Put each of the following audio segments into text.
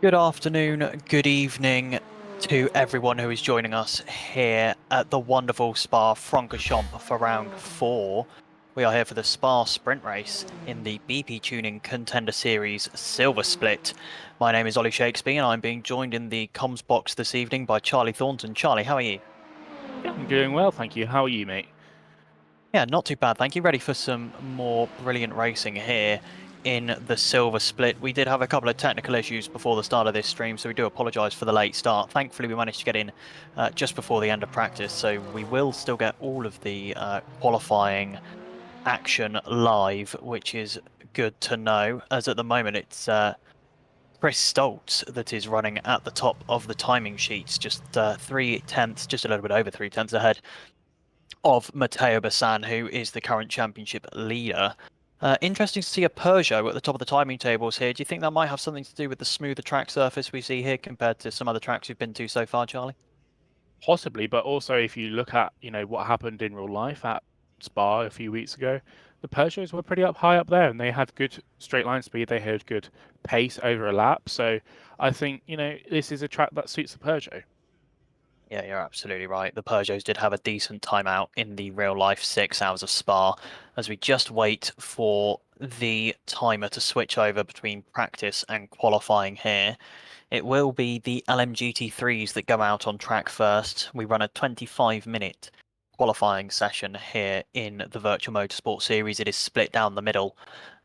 Good afternoon, good evening to everyone who is joining us here at the wonderful Spa-Francorchamps for round 4. We are here for the Spa sprint race in the BPTuning Contender Series Silver Split. My name is Ollie Shakespeare and I'm being joined in the comms box this evening by Charlie Thornton. Charlie, how are you? Yeah, I'm doing well, thank you. How are you, mate? Yeah, not too bad, thank you. Ready for some more brilliant racing here in the Silver Split. We did have a couple of technical issues before the start of this stream, so we do apologise for the late start. Thankfully, we managed to get in just before the end of practice, so we will still get all of the qualifying action live, which is good to know, as at the moment it's Chris Stoltz that is running at the top of the timing sheets, just 3/10, just a little bit over 3/10 ahead of Matteo Bassan, who is the current championship leader. Interesting to see a Peugeot at the top of the timing tables here. Do you think that might have something to do with the smoother track surface we see here compared to some other tracks we've been to so far, Charlie? Possibly, but also if you look at, what happened in real life at Spa a few weeks ago, the Peugeots were pretty high up there and they had good straight line speed, they had good pace over a lap. So I think, this is a track that suits the Peugeot. Yeah, you're absolutely right. The Peugeots did have a decent timeout in the real life 6 hours of Spa, as we just wait for the timer to switch over between practice and qualifying here. It will be the LMGT3s that go out on track first. We run a 25-minute qualifying session here in the Virtual Motorsport Series. It is split down the middle,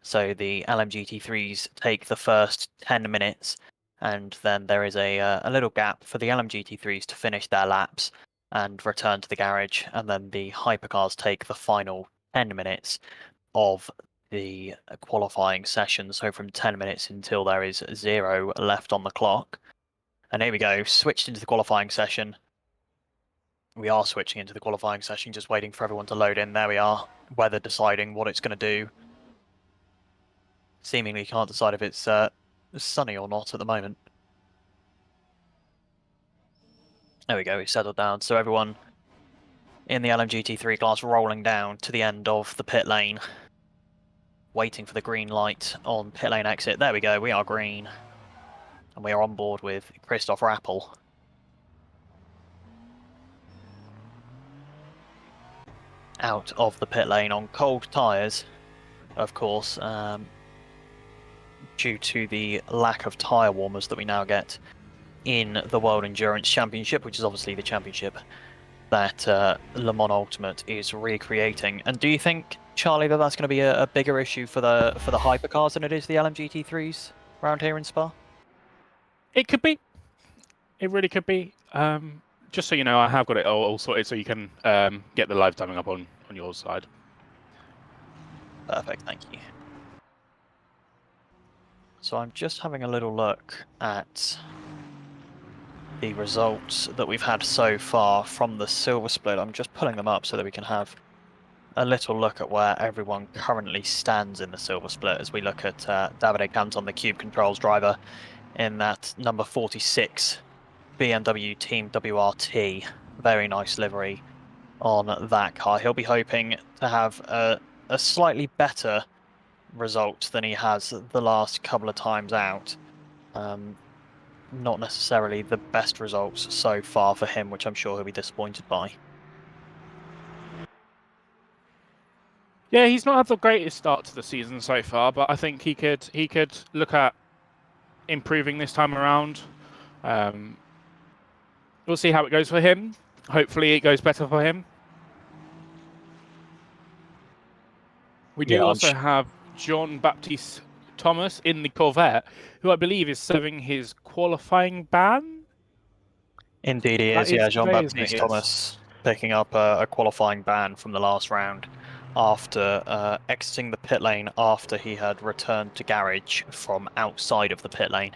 so the LMGT3s take the first 10 minutes, and then there is a little gap for the LMGT3s to finish their laps and return to the garage, and then the hypercars take the final 10 minutes of the qualifying session, so from 10 minutes until there is 0 left on the clock. And here we go, switched into the qualifying session. We are switching into the qualifying session, just waiting for everyone to load in. There we are, weather deciding what it's going to do. Seemingly can't decide if it's sunny or not at the moment. There we go, we settled down. So everyone in the LMGT3 class rolling down to the end of the pit lane, waiting for the green light on pit lane exit. There we go, we are green. And we are on board with Christoph Rappel. Out of the pit lane on cold tyres, of course, due to the lack of tyre warmers that we now get in the World Endurance Championship, which is obviously the championship that Le Mans Ultimate is recreating. And do you think, Charlie, that that's going to be a bigger issue for the hypercars than it is the LMGT3s around here in Spa? It could be. It really could be. Just so you know, I have got it all sorted so you can get the live timing up on your side. Perfect, thank you. So I'm just having a little look at the results that we've had so far from the Silver Split. I'm just pulling them up so that we can have a little look at where everyone currently stands in the Silver Split as we look at Davide Canton, the Cube Controls driver, in that number 46 BMW Team WRT. Very nice livery on that car. He'll be hoping to have a slightly better result than he has the last couple of times out. Not necessarily the best results so far for him, which I'm sure he'll be disappointed by. Yeah, he's not had the greatest start to the season so far, but I think he could look at improving this time around. We'll see how it goes for him. Hopefully it goes better for him. We do also have John Baptiste Thomas in the Corvette, who I believe is serving his qualifying ban. Indeed he is, yeah, Jean-Baptiste Thomas picking up a qualifying ban from the last round after exiting the pit lane after he had returned to garage from outside of the pit lane,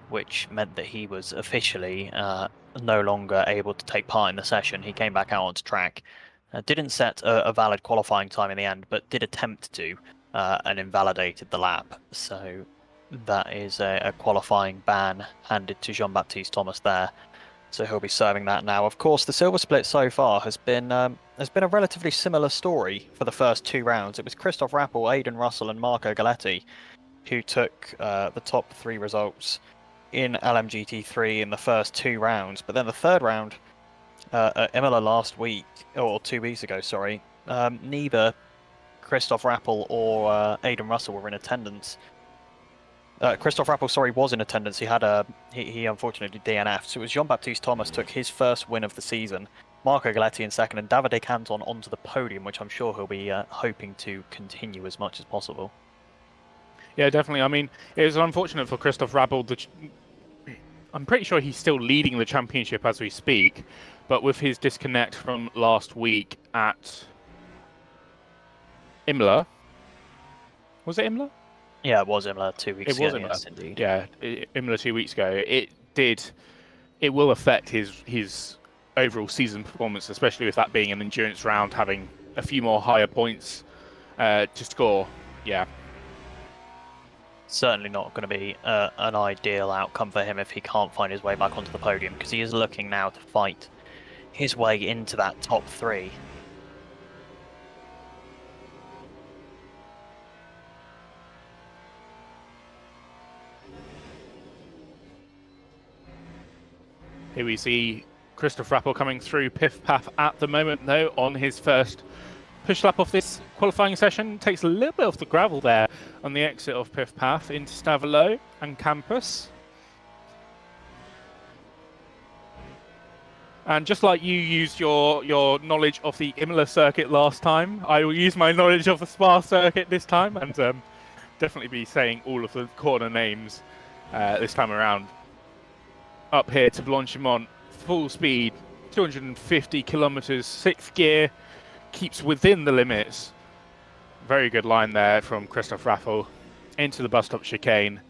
which meant that he was officially no longer able to take part in the session. He came back out onto track. Didn't set a valid qualifying time in the end, but did attempt to, and invalidated the lap. So that is a qualifying ban handed to Jean-Baptiste Thomas there. So he'll be serving that now. Of course, the silver split so far has been a relatively similar story for the first 2 rounds. It was Christoph Rappel, Aidan Russell, and Marco Galetti who took the top 3 results in LMGT3 in the first 2 rounds. But then the third round at Imola last week, or 2 weeks ago, sorry, neither Christoph Rappel or Aidan Russell were in attendance. Christoph Rappel, sorry, was in attendance. He had he unfortunately DNF'd. So it was Jean-Baptiste Thomas took his first win of the season. Marco Galetti in second, and Davide Canton onto the podium, which I'm sure he'll be hoping to continue as much as possible. Yeah, definitely. I mean, it was unfortunate for Christoph Rappel. I'm pretty sure he's still leading the championship as we speak, but with his disconnect from last week at Imola, was it Imola? Yeah, it was Imola 2 weeks ago. It was Imola. Yes, indeed. Yeah, Imola 2 weeks ago. It will affect his overall season performance, especially with that being an endurance round, having a few more higher points to score. Yeah. Certainly not going to be an ideal outcome for him if he can't find his way back onto the podium, because he is looking now to fight his way into that top 3. Here we see Christoph Rappel coming through Piff Paff at the moment, though, on his first push lap of this qualifying session. Takes a little bit off the gravel there on the exit of Piff Paff into Stavolo and Campus. And just like you used your knowledge of the Imola circuit last time, I will use my knowledge of the Spa circuit this time, and definitely be saying all of the corner names this time around. Up here to Blanchimont, full speed, 250 kilometers, 6th gear, keeps within the limits. Very good line there from Christoph Rappel into the bus stop chicane.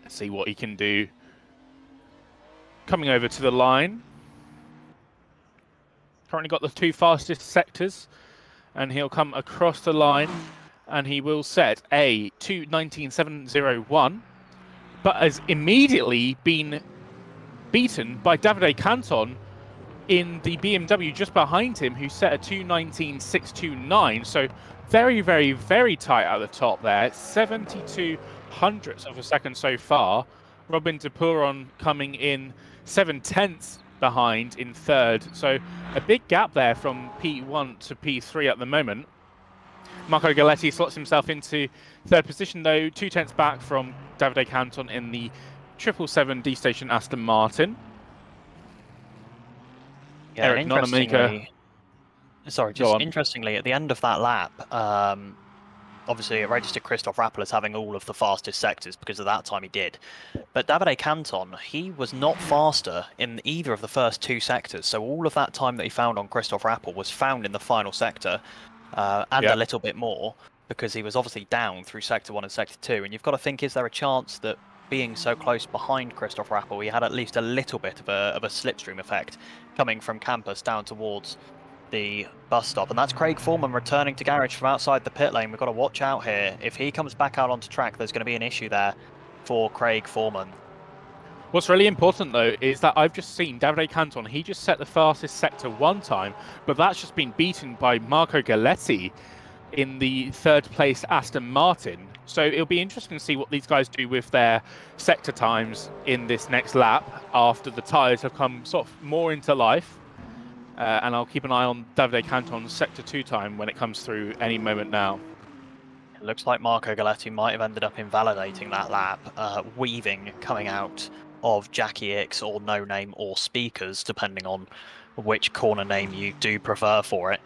Let's see what he can do. Coming over to the line. Currently got the 2 fastest sectors, and he'll come across the line and he will set a 2:19.701. But has immediately been beaten by Davide Canton in the BMW just behind him, who set a 2:19.629. So very, very, very tight at the top there. 72 hundredths of a second so far. Robin de Puron coming in 7/10 behind in third. So a big gap there from P1 to P3 at the moment. Marco Galetti slots himself into third position, though, 2/10 back from Davide Canton in the 777 D-Station Aston Martin. Yeah, Eric interestingly, sorry, Go just on. interestingly, at the end of that lap, obviously it registered Christoph Rappel as having all of the fastest sectors because at that time he did. But Davide Canton, he was not faster in either of the first 2 sectors. So all of that time that he found on Christoph Rappel was found in the final sector, and a little bit more, because he was obviously down through sector 1 and sector 2. And you've got to think, is there a chance that being so close behind Christoph Rappel, he had at least a little bit of a slipstream effect coming from campus down towards the bus stop? And that's Craig Foreman returning to garage from outside the pit lane. We've got to watch out here. If he comes back out onto track, there's going to be an issue there for Craig Foreman. What's really important, though, is that I've just seen Davide Canton. He just set the fastest sector 1 time, but that's just been beaten by Marco Galetti in the 3rd place Aston Martin. So it'll be interesting to see what these guys do with their sector times in this next lap after the tyres have come sort of more into life. And I'll keep an eye on Davide Canton's sector 2 time when it comes through any moment now. It looks like Marco Galetti might have ended up invalidating that lap, weaving coming out of Jackie X or No Name or Speakers, depending on which corner name you do prefer for it.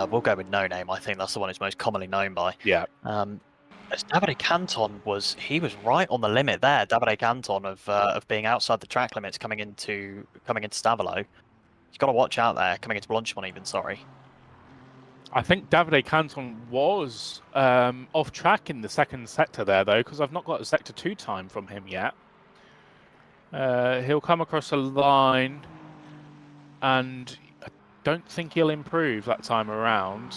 We'll go with No Name. I think that's the one he's most commonly known by. Yeah. As Davide Canton was right on the limit there. Davide Canton of being outside the track limits coming into Stavolo. You've got to watch out there, coming into Blanchimont even, sorry. I think Davide Canton was off track in the second sector there, though, because I've not got a sector 2 time from him yet. He'll come across the line, and I don't think he'll improve that time around.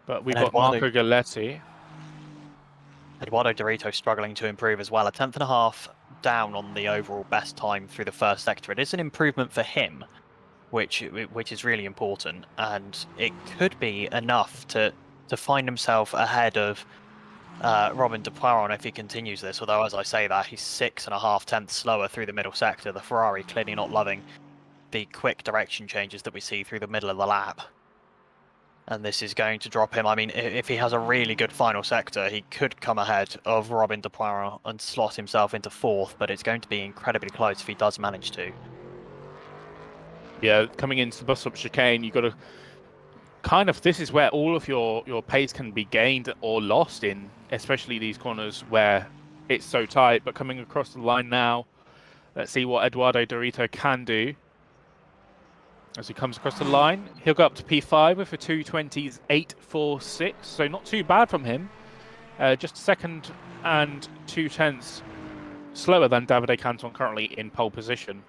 But we've got Marco Galetti. Eduardo Dorito struggling to improve as well. A 10th.5 down on the overall best time through the first sector. It is an improvement for him, which is really important, and it could be enough to find himself ahead of Robin de Poiron if he continues this. Although, as I say that, he's 6.5 tenths slower through the middle sector. The Ferrari clearly not loving the quick direction changes that we see through the middle of the lap. And this is going to drop him. I mean, if he has a really good final sector, he could come ahead of Robin de Poiron and slot himself into 4th, but it's going to be incredibly close if he does manage to. Yeah, coming into the bus stop chicane, you've got to kind of, this is where all of your pace can be gained or lost in, especially these corners where it's so tight. But coming across the line now, let's see what Eduardo Dorito can do. As he comes across the line, he'll go up to P5 with a 2:20's 8.46, so not too bad from him. Just a second and 2/10 slower than Davide Canton currently in pole position.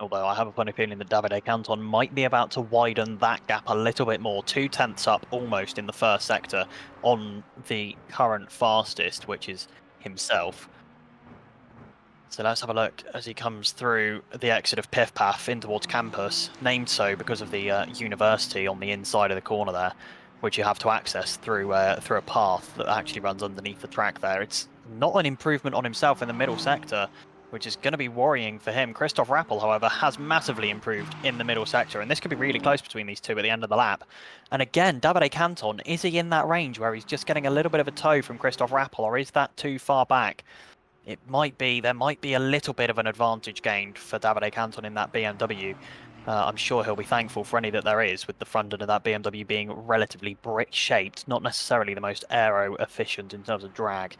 Although I have a funny feeling that Davide Canton might be about to widen that gap a little bit more. 2/10 up almost in the first sector on the current fastest, which is himself. So let's have a look as he comes through the exit of Piff Path in towards campus, named so because of the university on the inside of the corner there, which you have to access through a path that actually runs underneath the track there. It's not an improvement on himself in the middle sector, which is going to be worrying for him. Christoph Rappel, however, has massively improved in the middle sector, and this could be really close between these two at the end of the lap. And again, Davide Canton, is he in that range where he's just getting a little bit of a tow from Christoph Rappel, or is that too far back? It might be, there might be a little bit of an advantage gained for Davide Canton in that BMW. I'm sure he'll be thankful for any that there is, with the front end of that BMW being relatively brick-shaped, not necessarily the most aero-efficient in terms of drag.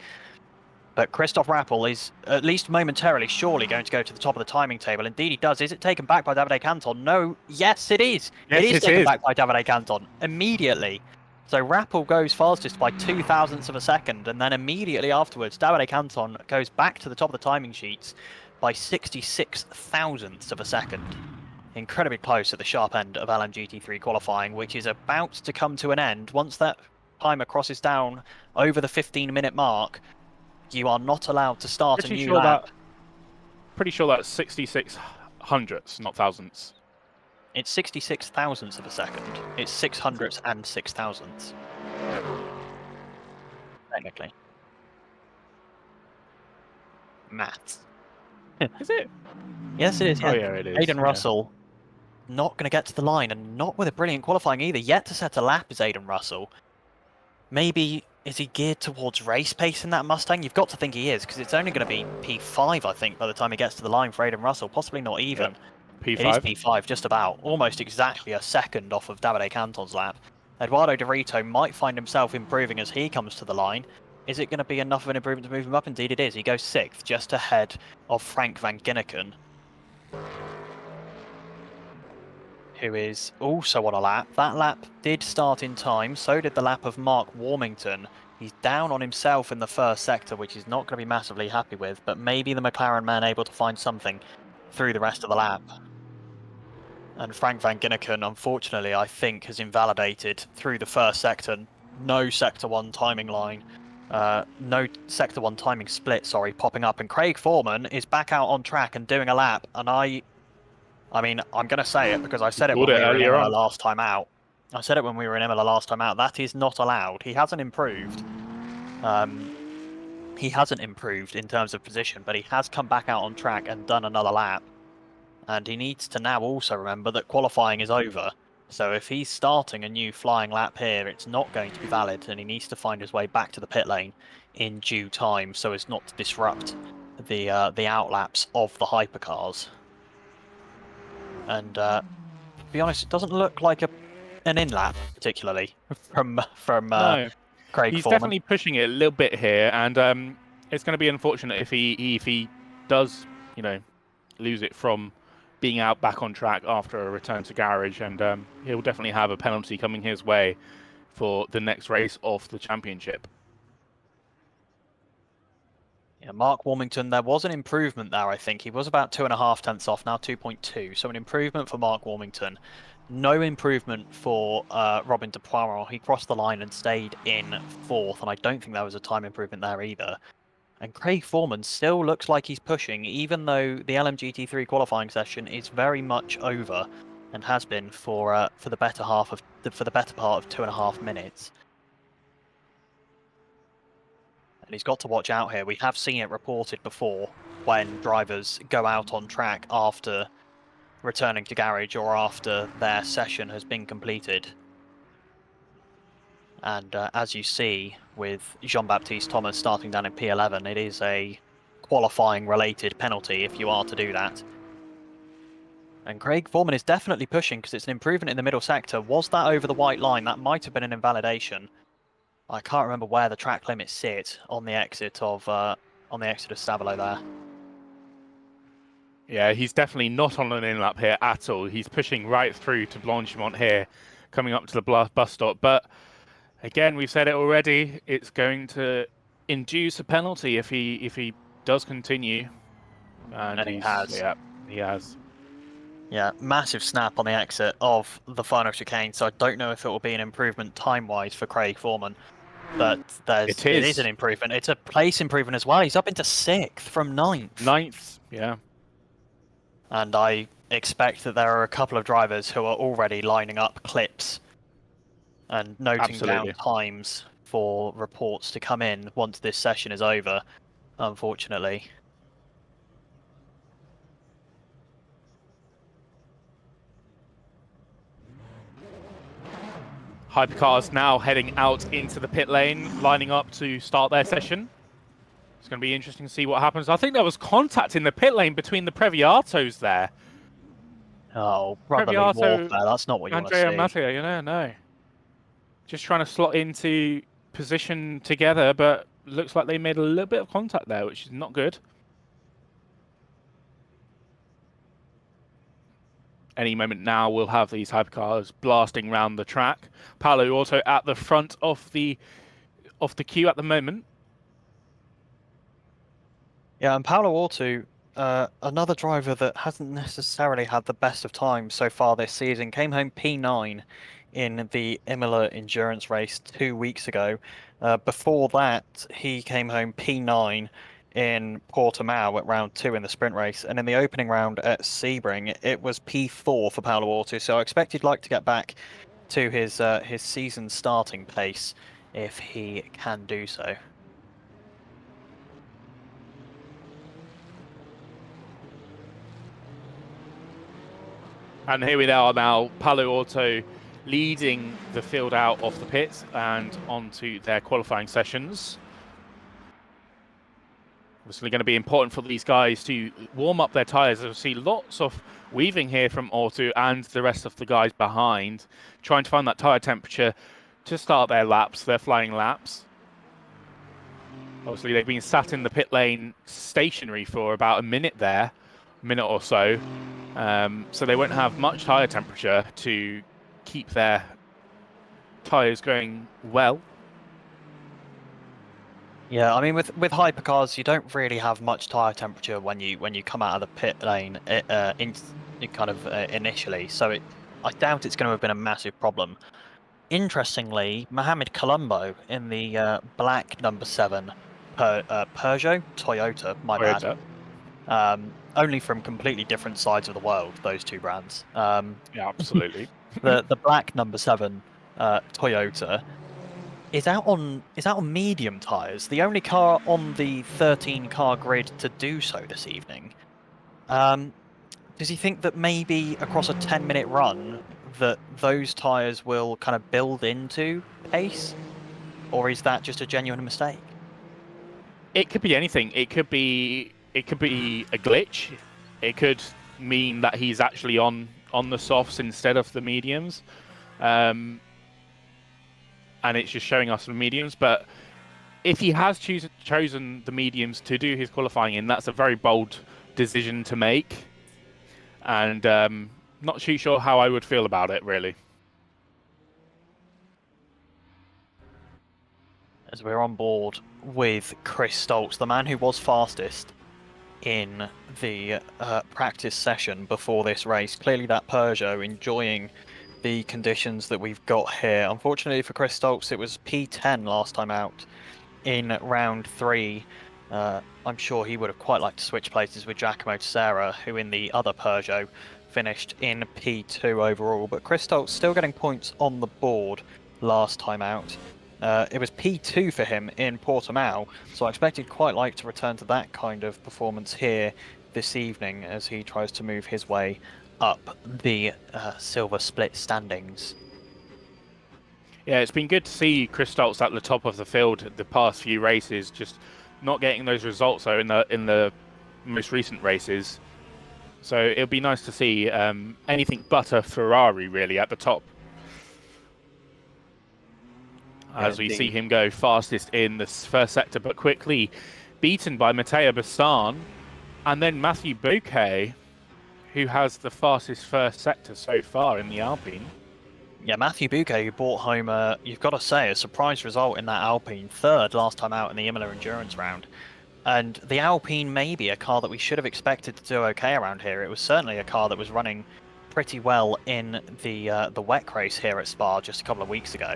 But Christoph Rappel is, at least momentarily, surely going to go to the top of the timing table. Indeed he does. Is it taken back by Davide Canton? No. Yes, it is. Yes, it is taken back by Davide Canton immediately. So Rappel goes fastest by 0.02 of a second, and then immediately afterwards, Davide Canton goes back to the top of the timing sheets by 66,000ths of a second. Incredibly close at the sharp end of LMGT3 qualifying, which is about to come to an end. Once that timer crosses down over the 15-minute mark, you are not allowed to start a new lap. Pretty sure that's 66 hundredths, not thousandths. It's 66,000ths of a second. It's 600ths and 6,000ths. Technically. Maths. Is it? Yes, it is. Yeah. Oh, yeah, it is. Aiden Russell not going to get to the line, and not with a brilliant qualifying either. Yet to set a lap is Aiden Russell. Maybe, is he geared towards race pace in that Mustang? You've got to think he is, because it's only going to be P5, I think, by the time he gets to the line for Aiden Russell. Possibly not even. Yep. P5. It is P5, just about. Almost exactly a second off of Davide Canton's lap. Eduardo Dorito might find himself improving as he comes to the line. Is it going to be enough of an improvement to move him up? Indeed it is. He goes 6th, just ahead of Frank van Ginneken, who is also on a lap. That lap did start in time, so did the lap of Mark Warmington. He's down on himself in the first sector, which he's not going to be massively happy with, but maybe the McLaren man able to find something through the rest of the lap. And Frank van Ginneken, unfortunately, I think, has invalidated through the first sector. No Sector 1 timing line. No Sector 1 timing split, sorry, popping up. And Craig Foreman is back out on track and doing a lap. And I mean, I'm going to say it because I said it when we were in Imola last time out. I said it when we were in Imola last time out. That is not allowed. He hasn't improved. He hasn't improved in terms of position, but he has come back out on track and done another lap. And he needs to now also remember that qualifying is over. So if he's starting a new flying lap here, it's not going to be valid, and he needs to find his way back to the pit lane in due time so as not to disrupt the outlaps of the hypercars. And to be honest, it doesn't look like an in-lap particularly from no. Craig He's Foreman. definitely pushing it a little bit here, and it's going to be unfortunate if he does, lose it from being out back on track after a return to garage, and he'll definitely have a penalty coming his way for the next race of the championship. Yeah, Mark Warmington, there was an improvement there, I think. He was about 2.5 tenths off, now 2.2. So an improvement for Mark Warmington. No improvement for Robin de Poirot. He crossed the line and stayed in 4th, and I don't think there was a time improvement there either. And Craig Foreman still looks like he's pushing, even though the LMGT3 qualifying session is very much over, and has been for the better part of 2.5 minutes. And he's got to watch out here. We have seen it reported before when drivers go out on track after returning to garage or after their session has been completed. And as you see with Jean-Baptiste Thomas starting down in P11, it is a qualifying related penalty if you are to do that. And Craig Foreman is definitely pushing because it's an improvement in the middle sector. Was that over the white line? That might have been an invalidation. I can't remember where the track limits sit on the exit of Stavelot there. Yeah, he's definitely not on an in-lap here at all. He's pushing right through to Blanchimont here, coming up to the bus stop. But again, we've said it already, it's going to induce a penalty if he does continue. And he has. Yeah, he has. Yeah, massive snap on the exit of the final chicane, so I don't know if it will be an improvement time-wise for Craig Foreman. But it is an improvement. It's a place improvement as well. He's up into 6th from 9th. 9th, yeah. And I expect that there are a couple of drivers who are already lining up clips and noting down times for reports to come in once this session is over, unfortunately. Hypercars now heading out into the pit lane, lining up to start their session. It's going to be interesting to see what happens. I think there was contact in the pit lane between the Previatos there. Oh, brotherly warfare, that's not what you want to see. Andrea Mattia, no. Just trying to slot into position together, but looks like they made a little bit of contact there, which is not good. Any moment now, we'll have these hypercars blasting round the track. Paolo Auto at the front of the queue at the moment. Yeah, and Paolo Auto, another driver that hasn't necessarily had the best of times so far this season, came home P9 in the Imola endurance race 2 weeks ago. Before that, he came home P9 in Portimao at round 2 in the sprint race, and in the opening round at Sebring, it was P4 for Paolo Auto. So I expect he'd like to get back to his season starting pace if he can do so. And here we are now, Paolo Auto leading the field out of the pits and onto their qualifying sessions. Obviously going to be important for these guys to warm up their tyres. You'll see lots of weaving here from Auto and the rest of the guys behind, trying to find that tyre temperature to start their laps, their flying laps. Obviously they've been sat in the pit lane stationary for about a minute or so. So they won't have much tyre temperature to keep their tyres going well. Yeah, I mean, with hypercars, you don't really have much tyre temperature when you come out of the pit lane initially. So I doubt it's going to have been a massive problem. Interestingly, Mohamed Colombo in the black number 7 Peugeot, Toyota, my bad. Only from completely different sides of the world, those two brands. Yeah, absolutely. the black number 7 Toyota is out on medium tyres. The only car on the 13-car grid to do so this evening. Does he think that maybe across a 10-minute run that those tyres will kind of build into pace, or is that just a genuine mistake? It could be anything. It could be a glitch. It could mean that he's actually on the softs instead of the mediums. And it's just showing us the mediums. But if he has chosen the mediums to do his qualifying in, that's a very bold decision to make. and not too sure how I would feel about it, really. As we're on board with Chris Stoltz, the man who was fastest in the practice session before this race. Clearly that Peugeot enjoying the conditions that we've got here. Unfortunately for Chris Stoltz, it was P10 last time out in round 3. I'm sure he would have quite liked to switch places with Giacomo Tessera, who in the other Peugeot finished in P2 overall. But Chris Stoltz still getting points on the board last time out. It was P2 for him in Portimao, so I expect he'd quite like to return to that kind of performance here this evening as he tries to move his way up the silver split standings. Yeah, it's been good to see Chris Stoltz at the top of the field the past few races, just not getting those results though in the most recent races. So it'll be nice to see anything but a Ferrari really at the top. As we see him go fastest in the first sector, but quickly beaten by Matteo Bassan and then Matthew Bouquet, who has the fastest first sector so far in the Alpine. Yeah, Matthew Bouquet, who brought home, you've got to say, a surprise result in that Alpine, 3rd last time out in the Imola Endurance round. And the Alpine may be a car that we should have expected to do okay around here. It was certainly a car that was running pretty well in the WEC race here at Spa just a couple of weeks ago.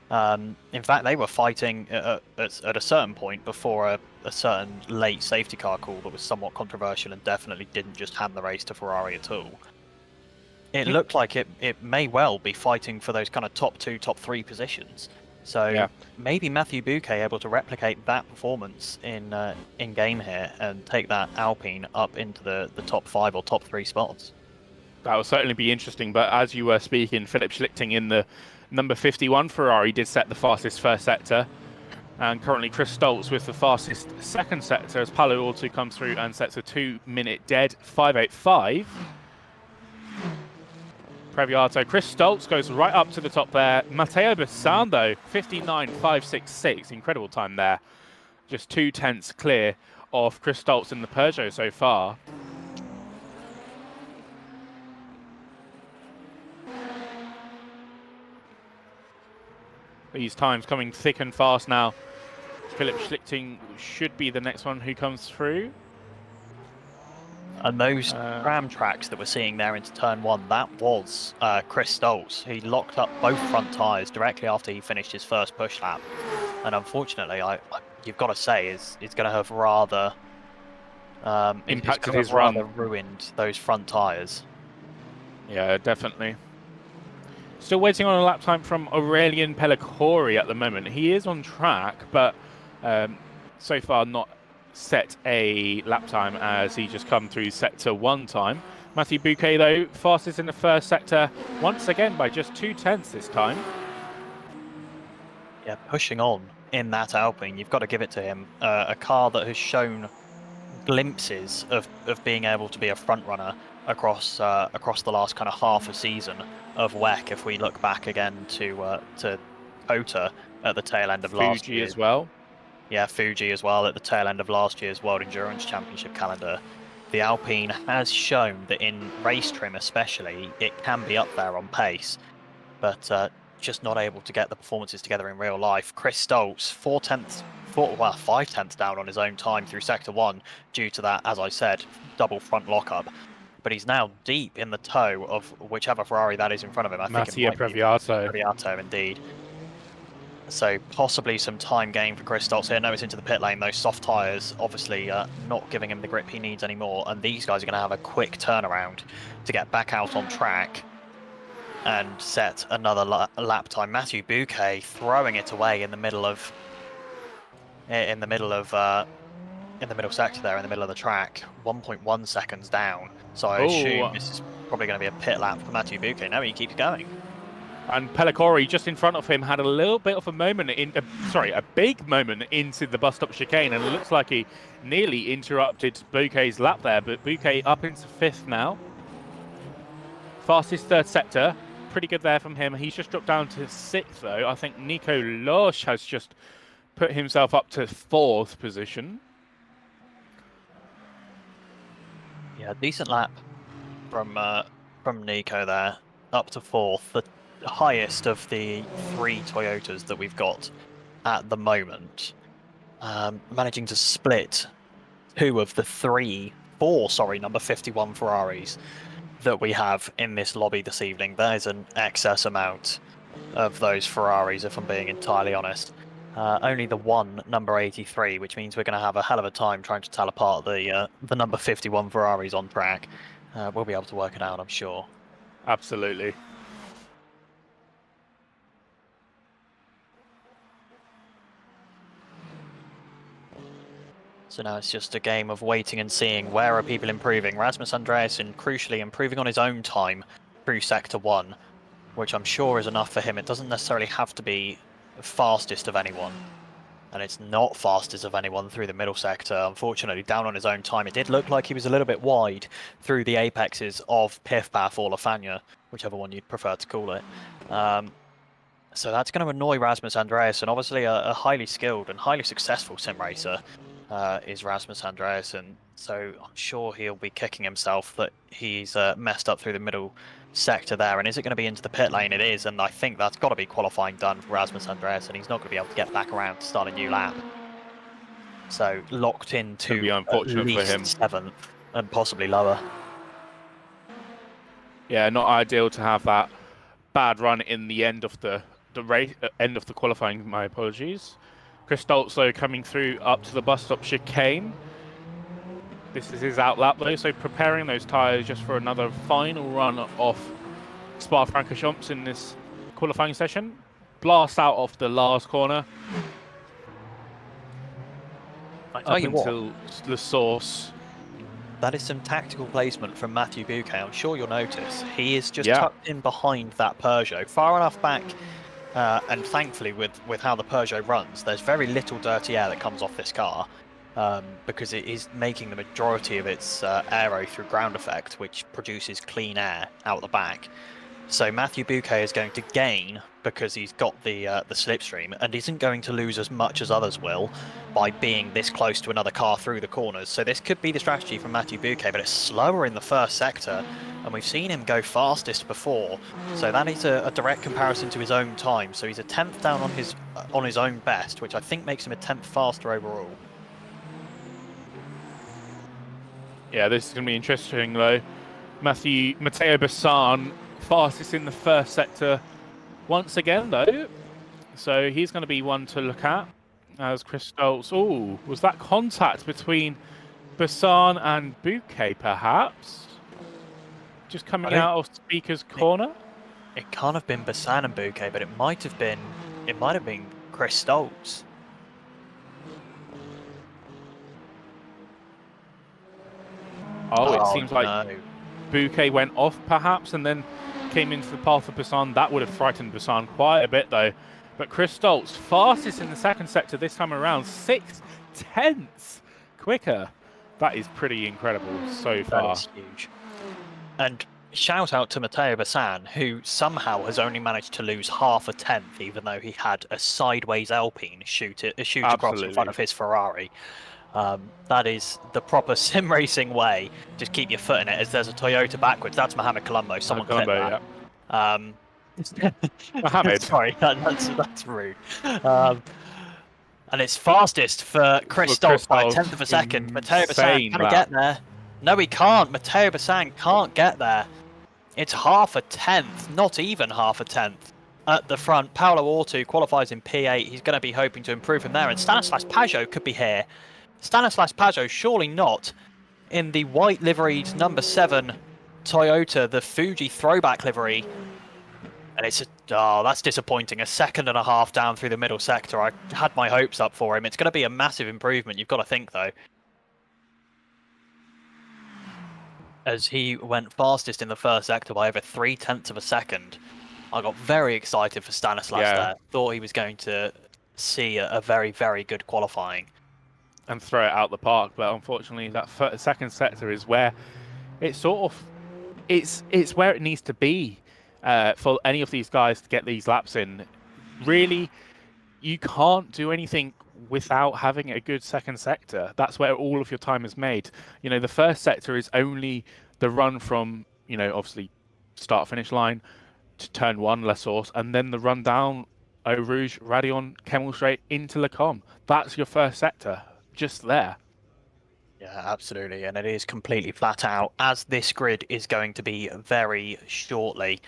In fact, they were fighting at a certain point before a certain late safety car call that was somewhat controversial and definitely didn't just hand the race to Ferrari at all. It looked like it may well be fighting for those kind of top 2, top 3 positions. So yeah, maybe Matthew Bouquet able to replicate that performance in game here and take that Alpine up into the top 5 or top 3 spots. That will certainly be interesting. But as you were speaking, Philipp Schlichting in the number 51 Ferrari did set the fastest first sector. And currently Chris Stoltz with the fastest second sector as Palo Alto comes through and sets a 2-minute dead 5.85. Previato. Chris Stoltz goes right up to the top there. Matteo Bassan, though, 59.566. Incredible time there. Just 0.2 clear of Chris Stoltz in the Peugeot so far. These times coming thick and fast now. Philipp Schlichting should be the next one who comes through. And those tram tracks that we're seeing there into turn 1, that was Chris Stoltz. He locked up both front tyres directly after he finished his first push lap. And unfortunately, you've got to say, it's going to have rather impacted his run. Ruined those front tyres. Yeah, definitely. Still waiting on a lap time from Aurelien Pellicore at the moment. He is on track, but so far not set a lap time as he just come through sector 1 time. Matthew Bouquet, though, fastest in the first sector once again by just 0.2 this time. Yeah, pushing on in that Alpine. You've got to give it to him. A car that has shown glimpses of being able to be a front runner across the last kind of half a season of WEC. If we look back again to Kota at the tail end of last year. Fuji as well. Yeah, Fuji as well at the tail end of last year's World Endurance Championship calendar. The Alpine has shown that in race trim especially, it can be up there on pace, but just not able to get the performances together in real life. Chris Stoltz, 5 tenths down on his own time through sector 1 due to that, as I said, double front lockup. But he's now deep in the toe of whichever Ferrari that is in front of him. I think it might be Previato, indeed. So possibly some time gain for Chris Stoltz here. No, it's into the pit lane. Those soft tyres obviously not giving him the grip he needs anymore. And these guys are going to have a quick turnaround to get back out on track and set another lap time. Matthew Bouquet throwing it away in the middle sector there, in the middle of the track. 1.1 seconds down. So I assume this is probably going to be a pit lap for Matthew Bouquet. No, he keeps going. And Pellicore just in front of him had a little bit of a moment a big moment into the bus stop chicane, and it looks like he nearly interrupted Bouquet's lap there, but Bouquet up into 5th now. Fastest 3rd sector, pretty good there from him. He's just dropped down to 6th though. I think Nico Losch has just put himself up to 4th position. Yeah, decent lap from Nico there, up to 4th, the highest of the 3 Toyotas that we've got at the moment. Managing to split 2 of the 4 number 51 Ferraris that we have in this lobby this evening. There's an excess amount of those Ferraris, if I'm being entirely honest. Only the one number 83, which means we're going to have a hell of a time trying to tell apart the number 51 Ferraris on track. We'll be able to work it out, I'm sure. Absolutely. So now it's just a game of waiting and seeing where are people improving. Rasmus Andreasen crucially improving on his own time through Sector 1, which I'm sure is enough for him. It doesn't necessarily have to be the fastest of anyone. And it's not fastest of anyone through the middle sector. Unfortunately, down on his own time. It did look like he was a little bit wide through the apexes of Piff Path or Lafanya, whichever one you'd prefer to call it. So that's going to annoy Rasmus Andreasen. Obviously, a highly skilled and highly successful sim racer is Rasmus Andreasen. So I'm sure he'll be kicking himself that he's messed up through the middle sector there. And is it going to be into the pit lane? It is, and I think that's got to be qualifying done for Rasmus Andreasen. He's not going to be able to get back around to start a new lap. So locked into be unfortunate at least for him. 7th and possibly lower. Yeah, not ideal to have that bad run in the end of the race, end of the qualifying. My apologies. Chris Stoltz, though, coming through up to the bus stop chicane. This is his out lap, though, so preparing those tyres just for another final run off Spa-Francorchamps in this qualifying session. Blast out of the last corner. I tell you until the source. That is some tactical placement from Matthew Bouquet. I'm sure you'll notice he is just tucked in behind that Peugeot, far enough back. And thankfully, with how the Peugeot runs, there's very little dirty air that comes off this car because it is making the majority of its aero through ground effect, which produces clean air out the back. So Matthew Bouquet is going to gain because he's got the slipstream and isn't going to lose as much as others will by being this close to another car through the corners. So this could be the strategy from Matthew Bouquet, but it's slower in the first sector, and we've seen him go fastest before. So that is a direct comparison to his own time. So he's a 10th down on his own best, which I think makes him a 10th faster overall. Yeah, this is going to be interesting though. Matteo Bassan, fastest in the first sector once again though. So he's going to be one to look at as Chris Stoltz. Oh, was that contact between Bassan and Bouquet perhaps? Just coming out of Speaker's corner? It can't have been Bassan and Bouquet, but it might have been Chris Stoltz. Oh, it seems like Bouquet went off perhaps and then came into the path of Bassan. That would have frightened Bassan quite a bit though. But Chris Stoltz, fastest in the second sector this time around, 6/10 quicker. That is pretty incredible so far. That is huge. And shout out to Matteo Bassan, who somehow has only managed to lose half a tenth, even though he had a sideways Alpine shoot across in front of his Ferrari. That is the proper sim racing way. Just keep your foot in it as there's a Toyota backwards. That's Mohamed Colombo. Someone clip that. Yeah. Mohamed. Sorry, that's rude. And it's fastest for Chris Stoltz by a tenth of a second. Matteo Bassan, can he get there? No, he can't. Matteo Bassan can't get there. It's half a tenth, not even half a tenth at the front. Paolo Ortu qualifies in P8. He's going to be hoping to improve from there. And Stanislas Pajot could be here. Stanislas Pajot, surely not in the white liveried number 7 Toyota, the Fuji throwback livery. And that's disappointing. A second and a half down through the middle sector. I had my hopes up for him. It's going to be a massive improvement, you've got to think, though. As he went fastest in the first sector by over 0.3 of a second. I got very excited for Stanislas there. Thought he was going to see a very, very good qualifying. And throw it out the park, but unfortunately that second sector is where it's it's where it needs to be for any of these guys to get these laps in. Really, you can't do anything without having a good second sector. That's where all of your time is made. You know, the first sector is only the run from obviously start finish line to turn 1, La Source, and then the run down Eau Rouge, Radion, Kemmel Straight into Le Com. That's your first sector, just there. Yeah, absolutely. And it is completely flat out, as this grid is going to be very shortly.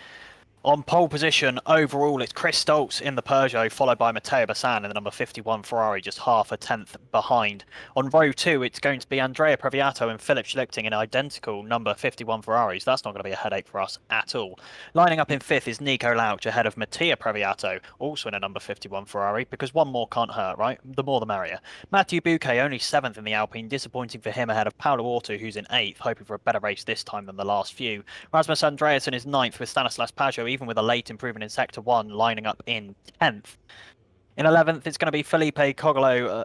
On pole position overall, it's Chris Stoltz in the Peugeot, followed by Matteo Bassan in the number 51 Ferrari, just half a tenth behind. On row 2, it's going to be Andrea Previato and Philip Schlichting in identical number 51 Ferraris. That's not going to be a headache for us at all. Lining up in 5th is Nico Lauch ahead of Mattia Previato, also in a number 51 Ferrari, because one more can't hurt, right? The more the merrier. Mathieu Bouquet only 7th in the Alpine, disappointing for him ahead of Paolo Ortu, who's in 8th, hoping for a better race this time than the last few. Rasmus Andreasen is 9th with Stanislas Pajot, even with a late improvement in Sector 1, lining up in 10th. In 11th, it's going to be Filippo Cogolo,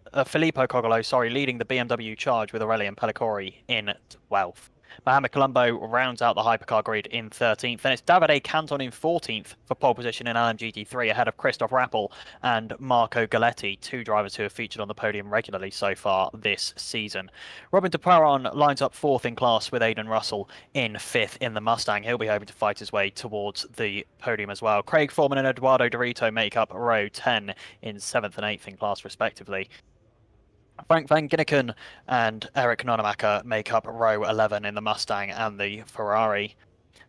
leading the BMW charge with Aurelien Pellicore in 12th. Mohamed Colombo rounds out the hypercar grid in 13th. Then it's Davide Canton in 14th for pole position in LMGT3 ahead of Christoph Rappel and Marco Galetti, 2 drivers who have featured on the podium regularly so far this season. Robin de Perron lines up 4th in class with Aidan Russell in 5th in the Mustang. He'll be hoping to fight his way towards the podium as well. Craig Foreman and Eduardo Dorito make up row 10 in 7th and 8th in class respectively. Frank Van Ginneken and Eric Nonamaker make up row 11 in the Mustang and the Ferrari.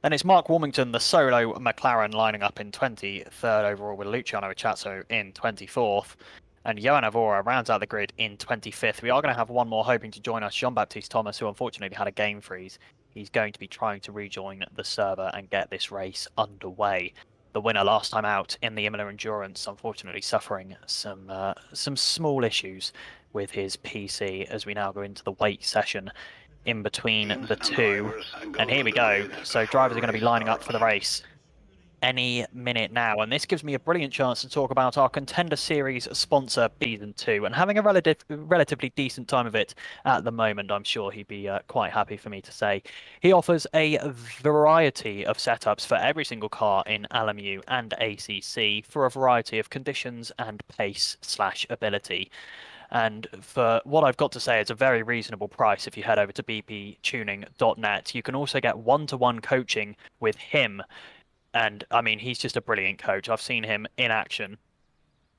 Then it's Mark Warmington, the solo McLaren, lining up in 23rd overall with Luciano Ricciazzo in 24th. And Johan Avora rounds out the grid in 25th. We are going to have one more hoping to join us, Jean-Baptiste Thomas, who unfortunately had a game freeze. He's going to be trying to rejoin the server and get this race underway. The winner last time out in the Imola Endurance, unfortunately suffering some small issues with his PC as we now go into the wait session in between the two. And here we go. So drivers are going to be lining up for the race any minute now, and this gives me a brilliant chance to talk about our Contender Series sponsor, Season 2, and having a relatively decent time of it at the moment. I'm sure he'd be quite happy for me to say. He offers a variety of setups for every single car in LMU and ACC for a variety of conditions and pace/ability. And for what I've got to say, it's a very reasonable price if you head over to bptuning.net. You can also get one-to-one coaching with him. And I mean, he's just a brilliant coach. I've seen him in action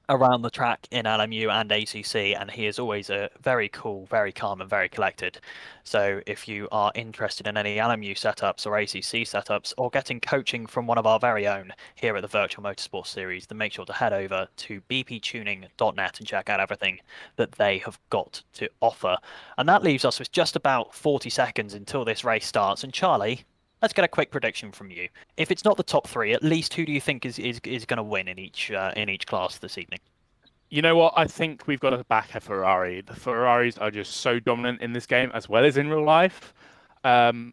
around the track in LMU and ACC, and he is always a very cool, very calm, and very collected. So if you are interested in any LMU setups or ACC setups, or getting coaching from one of our very own here at the Virtual Motorsport Series, then make sure to head over to bptuning.net and check out everything that they have got to offer. And that leaves us with just about 40 seconds until this race starts. And Charlie, let's get a quick prediction from you. If it's not the top 3, at least who do you think is going to win in each class this evening? You know what? I think we've got to back a Ferrari. The Ferraris are just so dominant in this game as well as in real life. I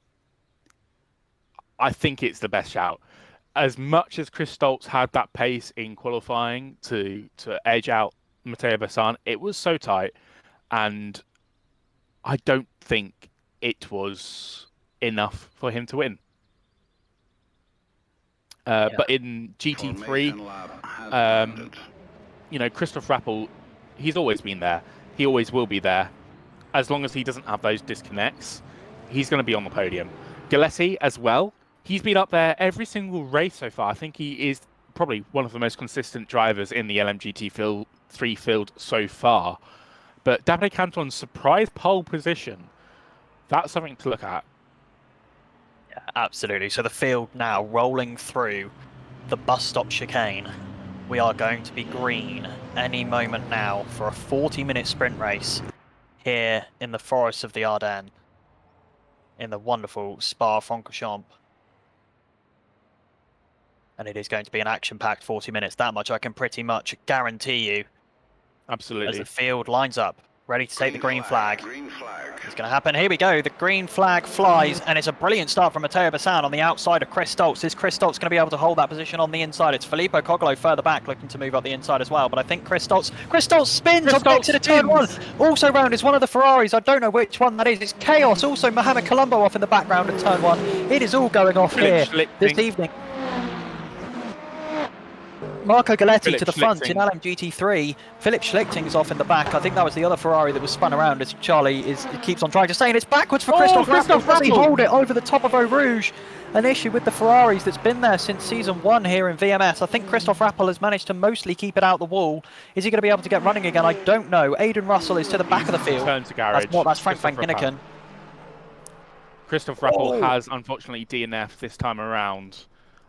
think it's the best shout. As much as Chris Stoltz had that pace in qualifying to edge out Matteo Bassan, it was so tight, and I don't think it was enough for him to win. But in GT3, Christoph Rappel, he's always been there. He always will be there. As long as he doesn't have those disconnects, he's going to be on the podium. Galetti as well. He's been up there every single race so far. I think he is probably one of the most consistent drivers in the LMGT3 field so far. But Davide Canton's surprise pole position, that's something to look at. Yeah, absolutely. So the field now rolling through the bus stop chicane. We are going to be green any moment now for a 40-minute sprint race here in the forests of the Ardennes in the wonderful Spa-Francorchamps. And it is going to be an action-packed 40 minutes. That much I can pretty much guarantee you. Absolutely. As the field lines up, ready to take the green flag. It's going to happen. Here we go. The green flag flies, and it's a brilliant start from Matteo Bassan on the outside of Chris Stoltz. Is Chris Stoltz going to be able to hold that position on the inside? It's Filippo Cogolo further back looking to move up the inside as well, but I think Chris Stoltz spins on the exit of turn 1. Also round is one of the Ferraris. I don't know which one that is. It's Chaos. Also Mohamed Colombo off in the background of turn 1. It is all going off here this evening. Marco Galetti to the front in LMGT3. Philip Schlichting's off in the back. I think that was the other Ferrari that was spun around as Charlie keeps on trying to say, and it's backwards for Christoph Rappel. Does he hold it over the top of Eau Rouge? an issue with the Ferraris that's been there since Season 1 here in VMS. I think Christoph Rappel has managed to mostly keep it out the wall. Is he going to be able to get running again? I don't know. Aiden Russell is to the back of the field. Turn to garage. That's Frank van Ginneken. Christoph Rappel has unfortunately DNF'd this time around.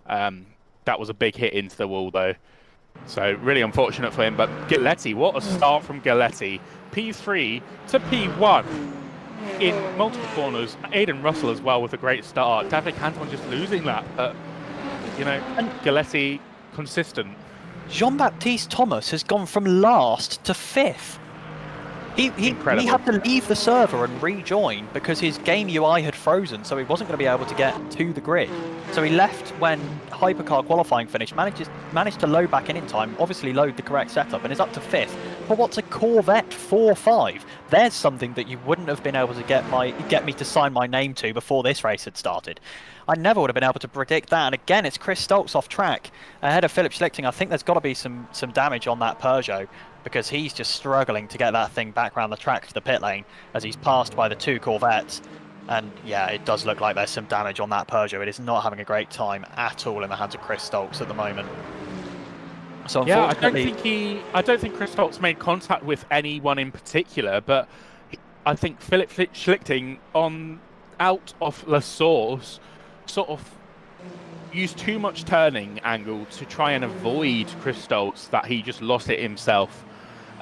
That was a big hit into the wall though. So really unfortunate for him, but Galetti, what a start from Galetti. P3 to P1 in multiple corners. Aiden Russell as well with a great start. David Canton just losing that, but you know, Galetti consistent. Jean-Baptiste Thomas has gone from last to 5th. He had to leave the server and rejoin because his game UI had frozen, so he wasn't going to be able to get to the grid. So he left when Hypercar qualifying finished, managed to load back in time, obviously load the correct setup, and is up to 5th. For what's a Corvette 4.5? There's something that you wouldn't have been able to get me to sign my name to before this race had started. I never would have been able to predict that. And again, it's Chris Stoltz off track ahead of Philip Schlichting. I think there's got to be some damage on that Peugeot, because he's just struggling to get that thing back around the track to the pit lane as he's passed by the 2 Corvettes. And yeah, it does look like there's some damage on that Peugeot. It is not having a great time at all in the hands of Chris Stoltz at the moment. So unfortunately, I don't think Chris Stoltz made contact with anyone in particular, but I think Philip Schlichting out of La Source sort of used too much turning angle to try and avoid Chris Stoltz, that he just lost it himself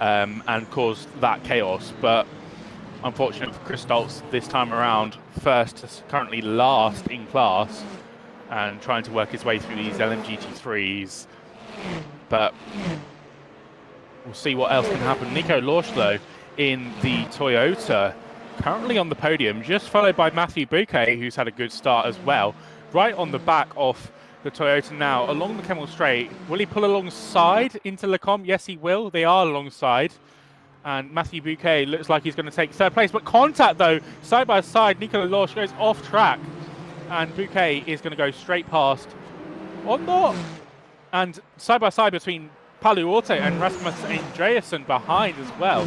and caused that chaos. But unfortunately for Chris Stoltz this time around, first, currently last in class, and trying to work his way through these LMGT3s. But we'll see what else can happen. Nico Lorsch, though, in the Toyota, currently on the podium, just followed by Matthew Bouquet, who's had a good start as well. Right on the back of the Toyota now, along the Kemmel Straight. Will he pull alongside into Lecombe? Yes, he will. They are alongside. And Matthew Bouquet looks like he's going to take 3rd place. But contact, though, side by side. Nicola Lorsch goes off track. And Bouquet is going to go straight past. Or not. And side by side between Palu Auto and Rasmus Andreasen behind as well.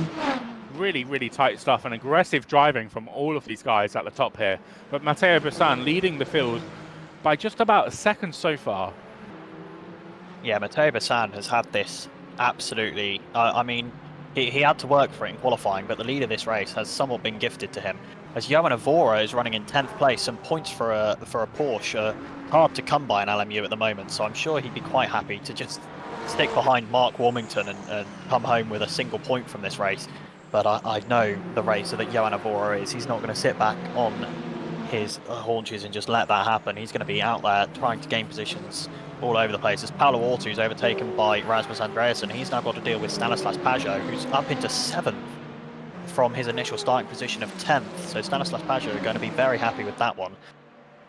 Really, really tight stuff and aggressive driving from all of these guys at the top here. But Matteo Brissan leading the field by just about a second so far. Yeah, Matteo Brissan has had this absolutely... I mean, he had to work for it in qualifying, but the lead of this race has somewhat been gifted to him. As Johan Avora is running in 10th place, and points for a Porsche hard to come by in LMU at the moment, so I'm sure he'd be quite happy to just stick behind Mark Warmington and come home with a single point from this race. But I know the racer that Johan Avora is. He's not going to sit back on his haunches and just let that happen. He's going to be out there trying to gain positions all over the place. As Paolo Ortu is overtaken by Rasmus Andreasen, he's now got to deal with Stanislas Pajot, who's up into 7th from his initial starting position of 10th. So Stanislas Pajot are going to be very happy with that one.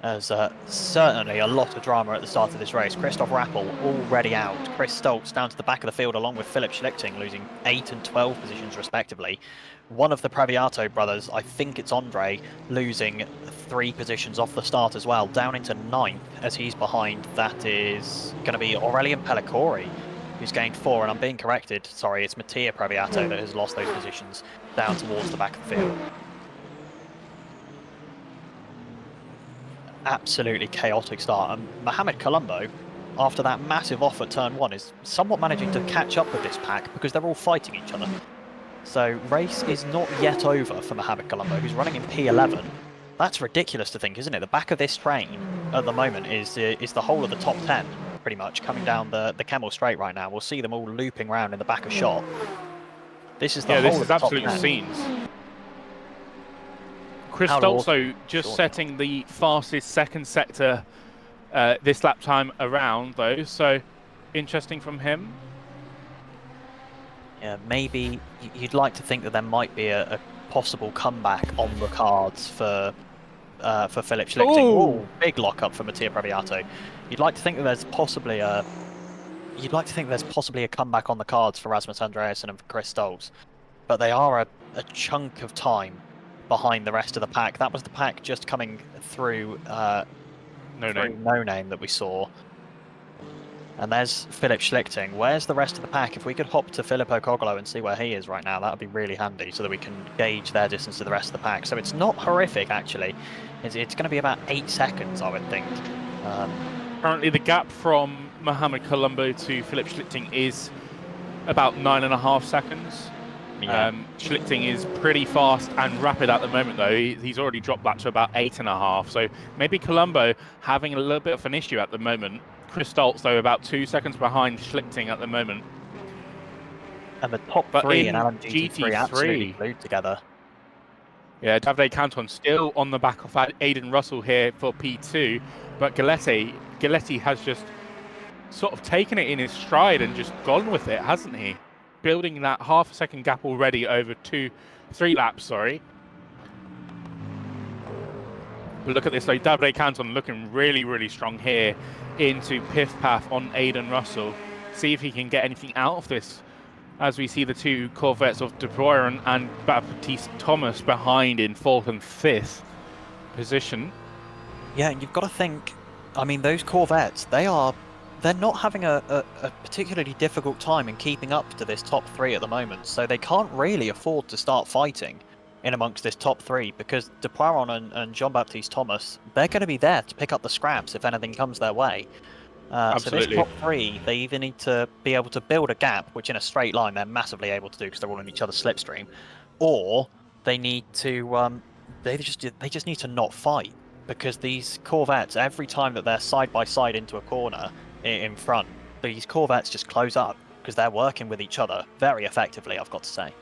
As certainly a lot of drama at the start of this race. Christoph Rappel already out. Chris Stoltz down to the back of the field along with Philip Schlichting, losing 8 and 12 positions respectively. One of the Previato brothers, I think it's Andre, losing 3 positions off the start as well, down into 9th as he's behind. That is going to be Aurelien Pellicore, who's gained 4, and I'm being corrected. Sorry, it's Mattia Previato that has lost those positions down towards the back of the field. Absolutely chaotic start, and Mohamed Colombo, after that massive off at turn 1, is somewhat managing to catch up with this pack because they're all fighting each other. So race is not yet over for Mohamed Colombo, who's running in P11. That's ridiculous to think, isn't it? The back of this train at the moment is the whole of the top 10, pretty much, coming down the Kemmel Straight right now. We'll see them all looping around in the back of shot. This is the whole of the top 10. This is absolute scenes. Chris Stoltz just setting the fastest second sector this lap time around, though, so interesting from him. Yeah, maybe you'd like to think that there might be a possible comeback on the cards for Philip Schlichting. Ooh, big lockup for Mattia Previato. You'd like to think that there's possibly a comeback on the cards for Rasmus Andreasen and for Chris Stoltz, but they are a chunk of time behind the rest of the pack. That was the pack just coming through No Name that we saw. And there's Philip Schlichting. Where's the rest of the pack? If we could hop to Filippo Cogolo and see where he is right now, that would be really handy so that we can gauge their distance to the rest of the pack. So it's not horrific, actually. It's going to be about 8 seconds, I would think. Currently, the gap from Mohamed Colombo to Philip Schlichting is about 9.5 seconds. Yeah. Schlichting is pretty fast and rapid at the moment, though. He's already dropped that to about 8.5. So maybe Colombo having a little bit of an issue at the moment. Chris Stoltz, though, about 2 seconds behind Schlichting at the moment. And the top three in LMGT3 absolutely glued together. Yeah, Davide Canton still on the back of Aiden Russell here for P2, but Galetti has just sort of taken it in his stride and just gone with it, hasn't he? Building that half a second gap already over 3 laps, sorry. But look at this, though, Davide Canton looking really, really strong here into Piff Path on Aiden Russell. See if he can get anything out of this, as we see the 2 Corvettes of De Bruyne and Baptiste Thomas behind in 4th and 5th position. Yeah, and you've got to think, I mean, those Corvettes, they're not having a particularly difficult time in keeping up to this top 3 at the moment, so they can't really afford to start fighting in amongst this top 3 because De Poiron and Jean-Baptiste Thomas, they're going to be there to pick up the scraps if anything comes their way. So this top 3, they either need to be able to build a gap, which in a straight line they're massively able to do because they're all in each other's slipstream, or they need to they just need to not fight, because these Corvettes, every time that they're side by side into a corner in front, these Corvettes just close up because they're working with each other very effectively, I've got to say.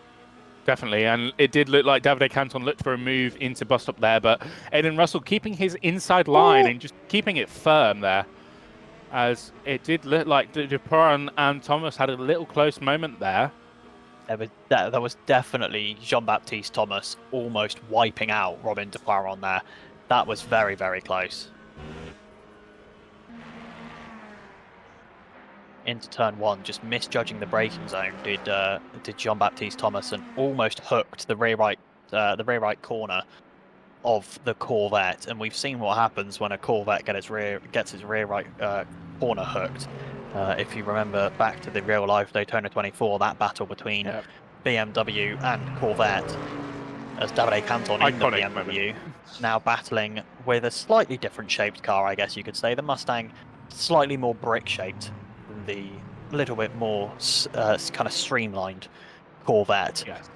Definitely, and it did look like Davide Canton looked for a move into bust up there, but Aiden Russell keeping his inside line and just keeping it firm there, as it did look like Dupont and Thomas had a little close moment there. There was definitely Jean-Baptiste Thomas almost wiping out Robin De Poiron there. That was very, very close. Into turn 1, just misjudging the braking zone, did Jean-Baptiste Thomas, and almost hooked the rear right corner of the Corvette. And we've seen what happens when a Corvette gets its rear right corner hooked. If you remember back to the real life Daytona 24, that battle between BMW and Corvette, as Davide Canton in the BMW, now battling with a slightly different shaped car, I guess you could say. The Mustang slightly more brick shaped than the little bit more kind of streamlined Corvette. Yes.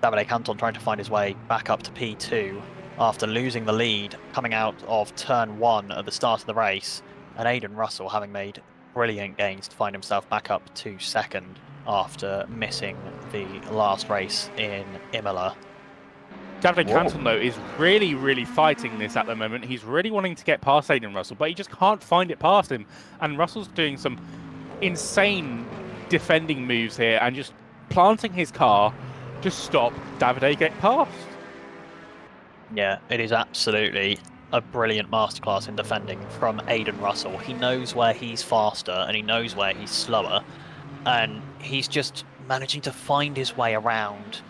Davide Canton trying to find his way back up to P2 after losing the lead coming out of turn 1 at the start of the race, and Aiden Russell having made brilliant gains to find himself back up to 2nd after missing the last race in Imola. Davide Canton, though, is really, really fighting this at the moment. He's really wanting to get past Aiden Russell, but he just can't find it past him. And Russell's doing some insane defending moves here and just planting his car to stop Davide get past. Yeah, it is absolutely a brilliant masterclass in defending from Aiden Russell. He knows where he's faster and he knows where he's slower, and he's just managing to find his way around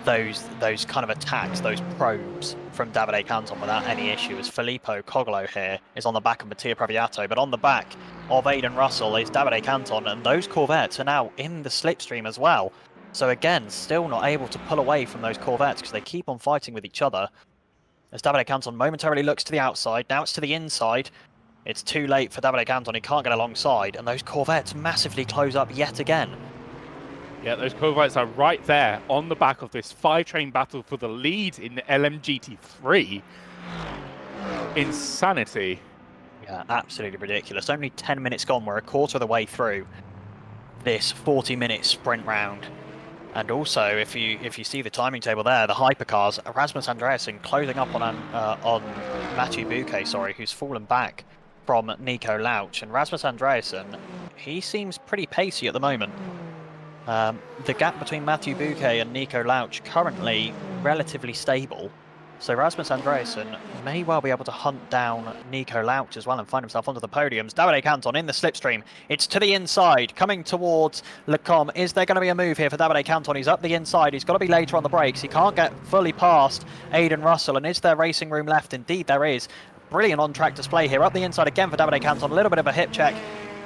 those kind of attacks, those probes from Davide Canton without any issue, as Filippo Cogolo here is on the back of Mattia Previato, but on the back of Aiden Russell is Davide Canton, and those Corvettes are now in the slipstream as well. So again, still not able to pull away from those Corvettes because they keep on fighting with each other. As Davide Canton momentarily looks to the outside, now it's to the inside. It's too late for Davide Canton, he can't get alongside, and those Corvettes massively close up yet again. Yeah, those Corvettes are right there on the back of this 5-train battle for the lead in the LMGT3. Insanity. Yeah, absolutely ridiculous. Only 10 minutes gone. We're a quarter of the way through this 40-minute sprint round. And also, if you see the timing table there, the hypercars, Rasmus Andreasen closing up on Mathieu Bouquet, sorry, who's fallen back from Nico Lauch. And Rasmus Andreasen, he seems pretty pacey at the moment. The gap between Mathieu Bouquet and Nico Lauch currently relatively stable. So Rasmus Andreasen may well be able to hunt down Nico Lauch as well and find himself onto the podiums. Davide Canton in the slipstream. It's to the inside, coming towards Lecombe. Is there going to be a move here for Davide Canton? He's up the inside. He's got to be later on the brakes. He can't get fully past Aiden Russell. And is there racing room left? Indeed there is. Brilliant on-track display here. Up the inside again for Davide Canton. A little bit of a hip check.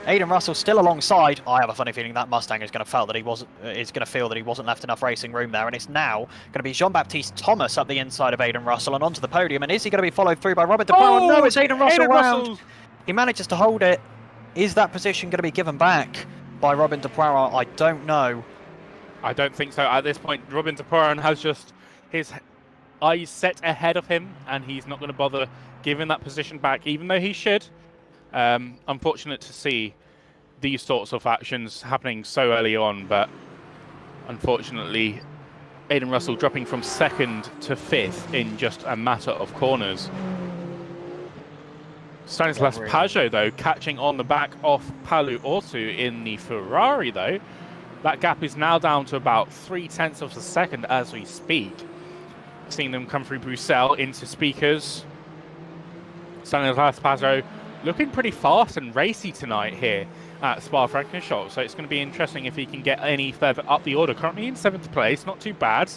Aiden Russell still alongside. I have a funny feeling that Mustang is going to feel that he wasn't left enough racing room there, and it's now going to be Jean-Baptiste Thomas up the inside of Aiden Russell and onto the podium. And is he going to be followed through by Robert DePauw? Oh, No, it's Aiden Russell round. Russell's... He manages to hold it. Is that position going to be given back by Robin DePauw? I don't know. I don't think so. At this point, Robin DePauw has just his eyes set ahead of him, and he's not going to bother giving that position back, even though he should. Unfortunate to see these sorts of actions happening so early on, but unfortunately, Aiden Russell dropping from 2nd to 5th in just a matter of corners. Stanislas Pajot, though, catching on the back of Palu Ortu in the Ferrari, though. That gap is now down to about 0.3 of a second as we speak. Seeing them come through Bruxelles into speakers. Stanislas Pajot looking pretty fast and racy tonight here at Spa-Francorchamps, so it's going to be interesting if he can get any further up the order. Currently in 7th place, not too bad.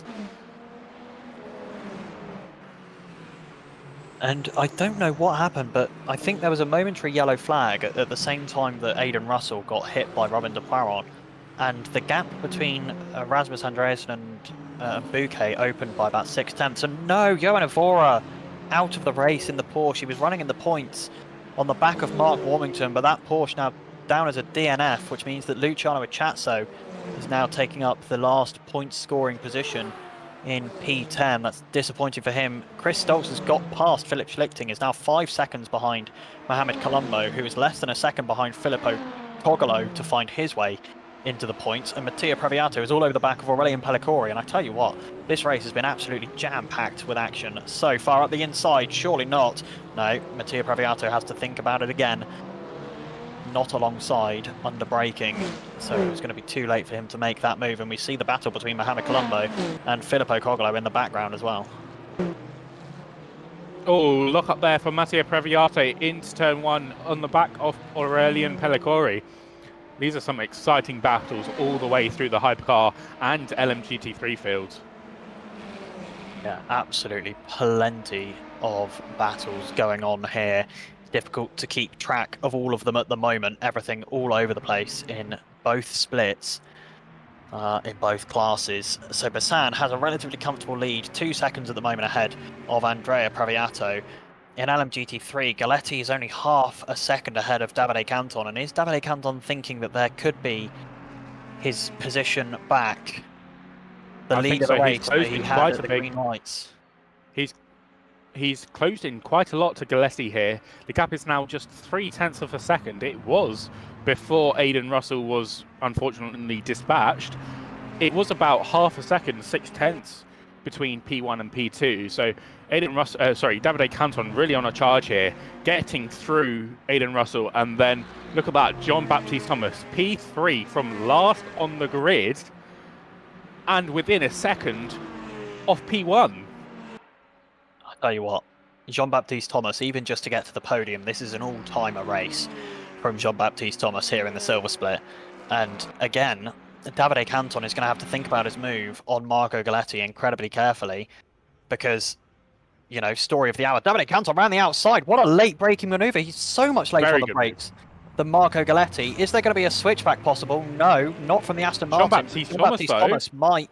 And I don't know what happened, but I think there was a momentary yellow flag at the same time that Aiden Russell got hit by Robin DePauw, and the gap between Rasmus Andreasen and Bouquet opened by about 0.6. And no, Johan Evora out of the race in the Porsche. He was running in the points on the back of Mark Warmington, but that Porsche now down as a DNF, which means that Luciano Ichatso is now taking up the last point scoring position in P10. That's disappointing for him. Chris Stoltz has got past Philip Schlichting, is now 5 seconds behind Mohamed Colombo, who is less than a second behind Filippo Cogolo to find his way into the points, and Mattia Previato is all over the back of Aurelien Pellicore. And I tell you what, this race has been absolutely jam-packed with action so far. Up the inside, surely not. No, Mattia Previato has to think about it again. Not alongside, under braking, so it's going to be too late for him to make that move. And we see the battle between Mohamed Colombo and Filippo Cogolo in the background as well. Oh, look up there for Mattia Previato into turn 1 on the back of Aurelien Pellicore. These are some exciting battles all the way through the hypercar and LMGT3 fields. Yeah, absolutely plenty of battles going on here. Difficult to keep track of all of them at the moment. Everything all over the place in both splits, in both classes. So Bassan has a relatively comfortable lead, 2 seconds at the moment ahead of Andrea Previato. In LMGT3, Galetti is only half a second ahead of Davide Canton. And is Davide Canton thinking that there could be his position back? The lead of the race that he had at the green lights. He's closed in quite a lot to Galetti here. The gap is now just 0.3 of a second. It was before Aiden Russell was unfortunately dispatched. It was about half a second, 0.6 between P1 and P2. So Davide Canton really on a charge here, getting through Aiden Russell, and then look at that, Jean-Baptiste Thomas, P3 from last on the grid, and within a second of P1. Tell you what, Jean-Baptiste Thomas, even just to get to the podium, this is an all-timer race from Jean-Baptiste Thomas here in the silver split. And again, Davide Canton is going to have to think about his move on Marco Galetti incredibly carefully, because, you know, story of the hour. Davide Canton ran the outside. What a late braking maneuver. He's so much later on the brakes than Marco Galetti. Is there going to be a switchback possible? No, not from the Aston Martin. Jean-Baptiste Thomas might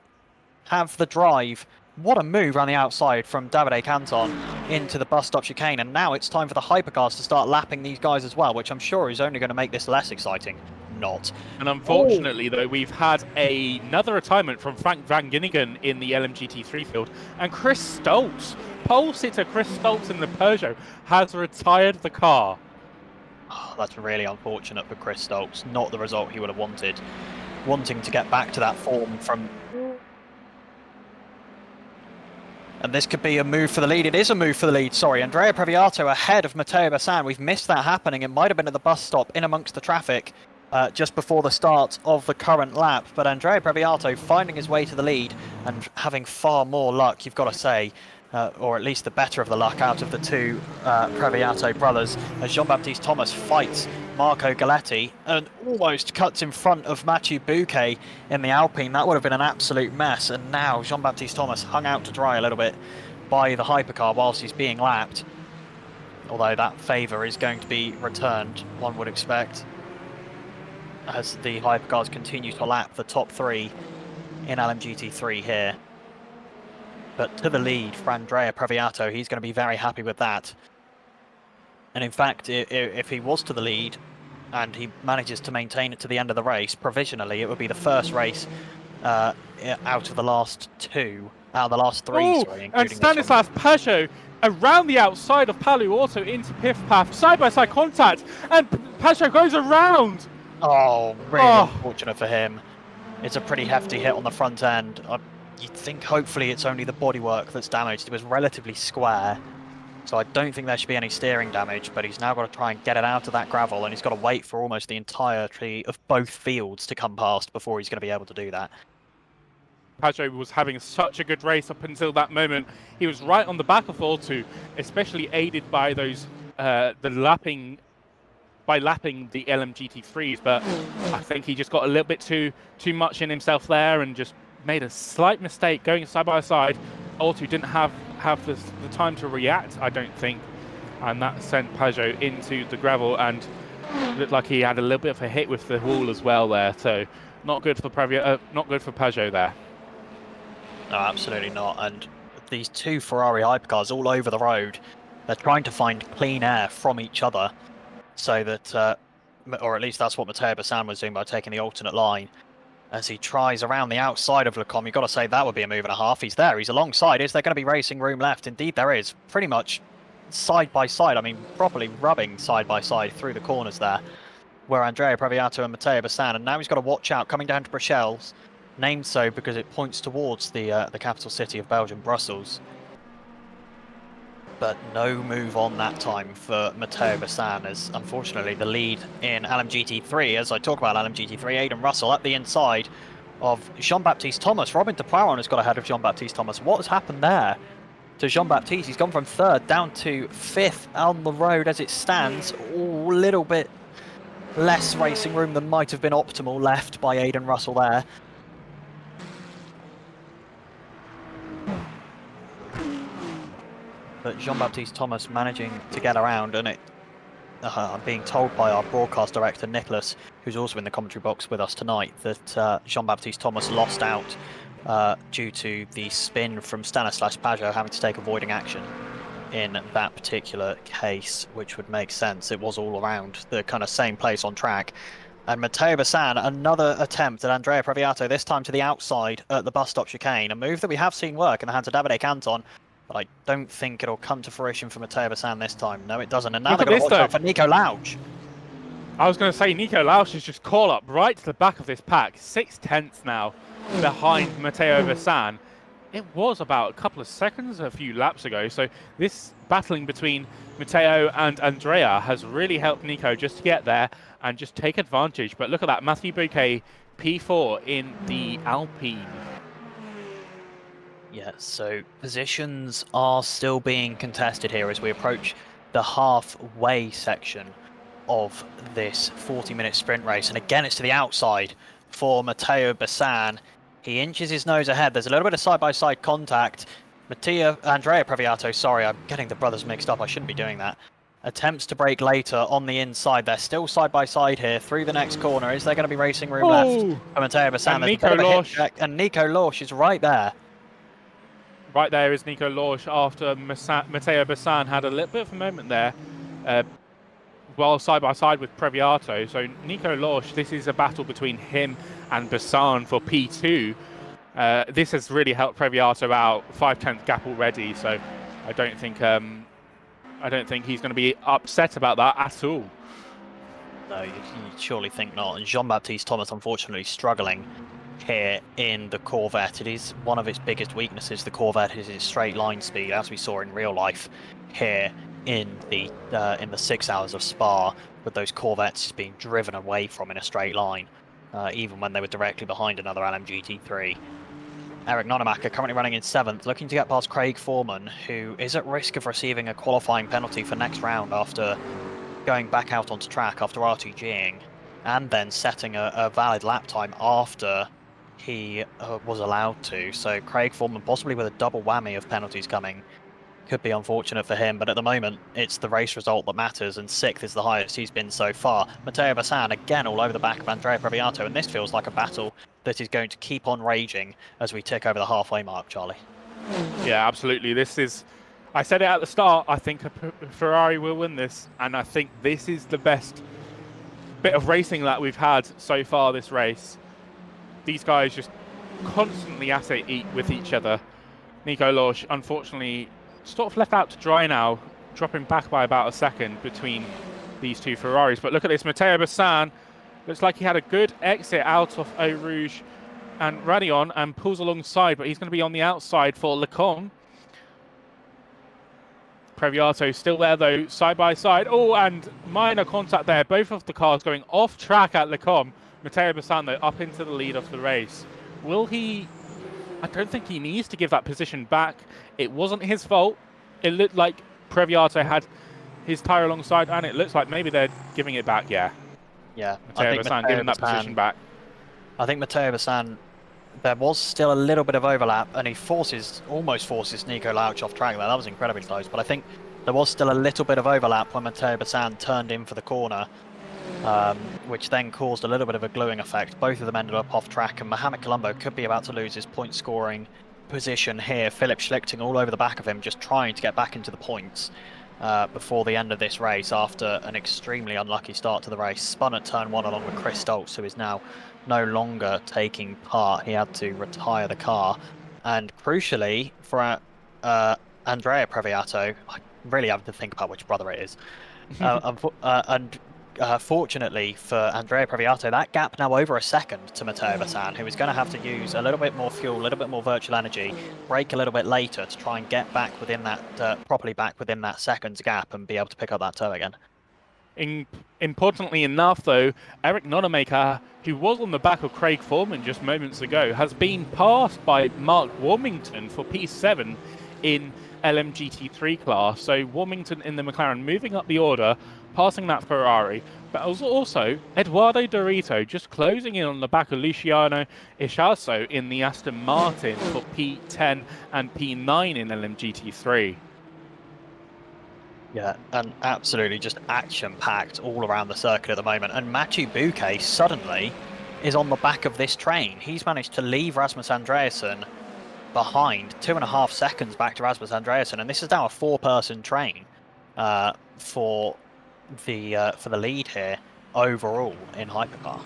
have the drive. What a move around the outside from Davide Canton into the bus stop chicane. And now it's time for the hypercars to start lapping these guys as well, which I'm sure is only going to make this less exciting. Not. And unfortunately, though, we've had another retirement from Frank Van Ginnigan in the LMGT3 field. And Chris Stoltz, pole sitter Chris Stoltz in the Peugeot, has retired the car. Oh, that's really unfortunate for Chris Stoltz. Not the result he would have wanted. Wanting to get back to that form from... And this could be a move for the lead. It is a move for the lead. Sorry, Andrea Previato ahead of Matteo Bassan. We've missed that happening. It might have been at the bus stop in amongst the traffic just before the start of the current lap. But Andrea Previato finding his way to the lead and having far more luck, you've got to say, or at least the better of the luck out of the two Previato brothers, as Jean-Baptiste Thomas fights Marco Galetti and almost cuts in front of Mathieu Bouquet in the Alpine. That would have been an absolute mess. And now Jean-Baptiste Thomas hung out to dry a little bit by the hypercar whilst he's being lapped. Although that favour is going to be returned, one would expect. as the hypercars continue to lap the top 3 in LMGT3 here. But to the lead for Andrea Previato, he's going to be very happy with that. And in fact, if he was to the lead and he manages to maintain it to the end of the race, provisionally, it would be the first race out of the last 3, sorry, And including this one. Stanislas Peugeot around the outside of Palu Auto into Piff Path, side-by-side contact, and Peugeot goes around. Oh, really unfortunate for him. It's a pretty hefty hit on the front end. You'd think hopefully it's only the bodywork that's damaged. It was relatively square, so I don't think there should be any steering damage, but he's now got to try and get it out of that gravel, and he's got to wait for almost the entirety of both fields to come past before he's going to be able to do that. Peugeot was having such a good race up until that moment. He was right on the back of All2, especially aided by those lapping the LMGT3s, but I think he just got a little bit too much in himself there and just made a slight mistake going side by side. All2 didn't have the time to react, I don't think, and that sent Peugeot into the gravel and looked like he had a little bit of a hit with the wall as well there. So not good for Peugeot there. No, absolutely not. And these 2 Ferrari hypercars all over the road, they're trying to find clean air from each other, so that, or at least that's what Matteo Bassan was doing by taking the alternate line. As he tries around the outside of Lecom, you've got to say that would be a move and a half. He's there, he's alongside. Is there going to be racing room left? Indeed there is. Pretty much side by side, I mean, properly rubbing side by side through the corners there, where Andrea Previato and Matteo Bassan, and now he's got to watch out coming down to Bruxelles, named so because it points towards the capital city of Belgium, Brussels. But no move on that time for Matteo Bassan, as unfortunately the lead in LMGT3, as I talk about LMGT3, Aidan Russell at the inside of Jean-Baptiste Thomas. Robin de Poiron has got ahead of Jean-Baptiste Thomas. What has happened there to Jean-Baptiste? He's gone from 3rd down to 5th on the road as it stands. A little bit less racing room than might have been optimal left by Aidan Russell there. But Jean-Baptiste Thomas managing to get around, and I'm being told by our broadcast director Nicholas, who's also in the commentary box with us tonight, that Jean-Baptiste Thomas lost out due to the spin from Stanislas Peugeot having to take avoiding action in that particular case, which would make sense. It was all around the kind of same place on track. And Matteo Bassan, another attempt at Andrea Previato, this time to the outside at the bus stop chicane, a move that we have seen work in the hands of Davide Canton. But I don't think it'll come to fruition for Matteo Bassan this time. No, it doesn't. And now they're going to watch out for Nico Lauch. I was going to say, Nico Lauch is just call up right to the back of this pack. 6/10 now behind Matteo Bassan. It was about a couple of seconds a few laps ago. So this battling between Matteo and Andrea has really helped Nico just to get there and just take advantage. But look at that, Matthew Bouquet, P4 in the Alpine. Yeah, so positions are still being contested here as we approach the halfway section of this 40-minute sprint race. And again, it's to the outside for Matteo Bassan. He inches his nose ahead. There's a little bit of side-by-side contact. Andrea Previato, sorry, I'm getting the brothers mixed up. I shouldn't be doing that. Attempts to brake later on the inside. They're still side-by-side here through the next corner. Is there going to be racing room left for Matteo Bassan? And Nico Lauch. And Nico Lauch is right there. Right there is Nico Lauch after Matteo Bassan had a little bit of a moment there while side by side with Previato. So Nico Lauch, this is a battle between him and Bassan for P2. This has really helped Previato out, 5/10 gap already. So I don't think he's going to be upset about that at all. No, you surely think not. And Jean-Baptiste Thomas, unfortunately, struggling here in the Corvette. It is one of its biggest weaknesses. The Corvette is its straight line speed, as we saw in real life here in the 6 hours of Spa, with those Corvettes being driven away from in a straight line, even when they were directly behind another LMGT3. Eric Nonemaker currently running in 7th, looking to get past Craig Foreman, who is at risk of receiving a qualifying penalty for next round after going back out onto track after RTGing, and then setting a valid lap time after he was allowed to. So Craig Foreman possibly with a double whammy of penalties coming could be unfortunate for him, but at the moment, it's the race result that matters, and 6th is the highest he's been so far. Matteo Bassan, again, all over the back of Andrea Previato, and this feels like a battle that is going to keep on raging as we tick over the halfway mark, Charlie. Yeah, absolutely. This is, I said it at the start, I think a Ferrari will win this, and I think this is the best bit of racing that we've had so far this race. These guys just constantly at it with each other. Nico Lorsch, unfortunately, sort of left out to dry now, dropping back by about a second between these two Ferraris. But look at this, Matteo Bassan looks like he had a good exit out of Eau Rouge and Radion and pulls alongside, but he's going to be on the outside for Lecom. Previato still there though, side by side. Oh, and minor contact there. Both of the cars going off track at Lecom. Matteo Bassan though up into the lead of the race. Will he? I don't think he needs to give that position back. It wasn't his fault. It looked like Previato had his tyre alongside, and it looks like maybe they're giving it back. Yeah. Yeah. Matteo Bassan giving that position back. I think Matteo Bassan, there was still a little bit of overlap, and he almost forces Nico Lauch off track there. That was incredibly close, but I think there was still a little bit of overlap when Matteo Bassan turned in for the corner, which then caused a little bit of a gluing effect. Both of them ended up off track, and Mohamed Colombo could be about to lose his point scoring position here. Philip Schlichting all over the back of him, just trying to get back into the points before the end of this race after an extremely unlucky start to the race. Spun at turn 1 along with Chris Stoltz, who is now no longer taking part. He had to retire the car. And crucially for Andrea Previato, I really have to think about which brother it is. Fortunately for Andrea Previato, that gap now over a second to Matteo Bassan, who is going to have to use a little bit more fuel, a little bit more virtual energy, brake a little bit later to try and get back within that, properly back within that second's gap and be able to pick up that toe again. Importantly enough, though, Eric Nonamaker, who was on the back of Craig Foreman just moments ago, has been passed by Mark Warmington for P7 in LMGT3 class. So Warmington in the McLaren moving up the order, passing that Ferrari, but also Eduardo Dorito just closing in on the back of Luciano Ishalso in the Aston Martin for P10 and P9 in LMGT3. Yeah, and absolutely just action-packed all around the circuit at the moment. And Mathieu Bouquet suddenly is on the back of this train. He's managed to leave Rasmus Andreasen behind, 2.5 seconds back to Rasmus Andreasen, and this is now a 4-person train for the lead here overall in Hypercar.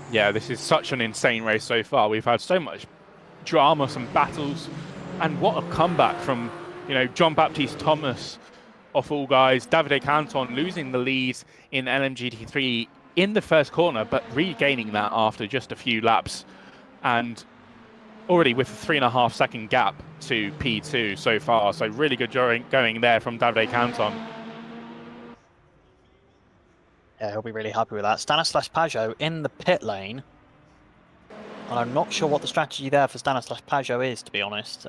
Yeah, this is such an insane race so far. We've had so much drama, some battles, and what a comeback from John Baptiste Thomas. Of all guys, Davide Canton losing the lead in LMGT3 in the first corner, but regaining that after just a few laps, and already with a 3.5 second gap to P2 so far. So really good going there from Davide Canton. Yeah, he'll be really happy with that. Stanislas Pajot in the pit lane. And I'm not sure what the strategy there for Stanislas Pajot is, to be honest.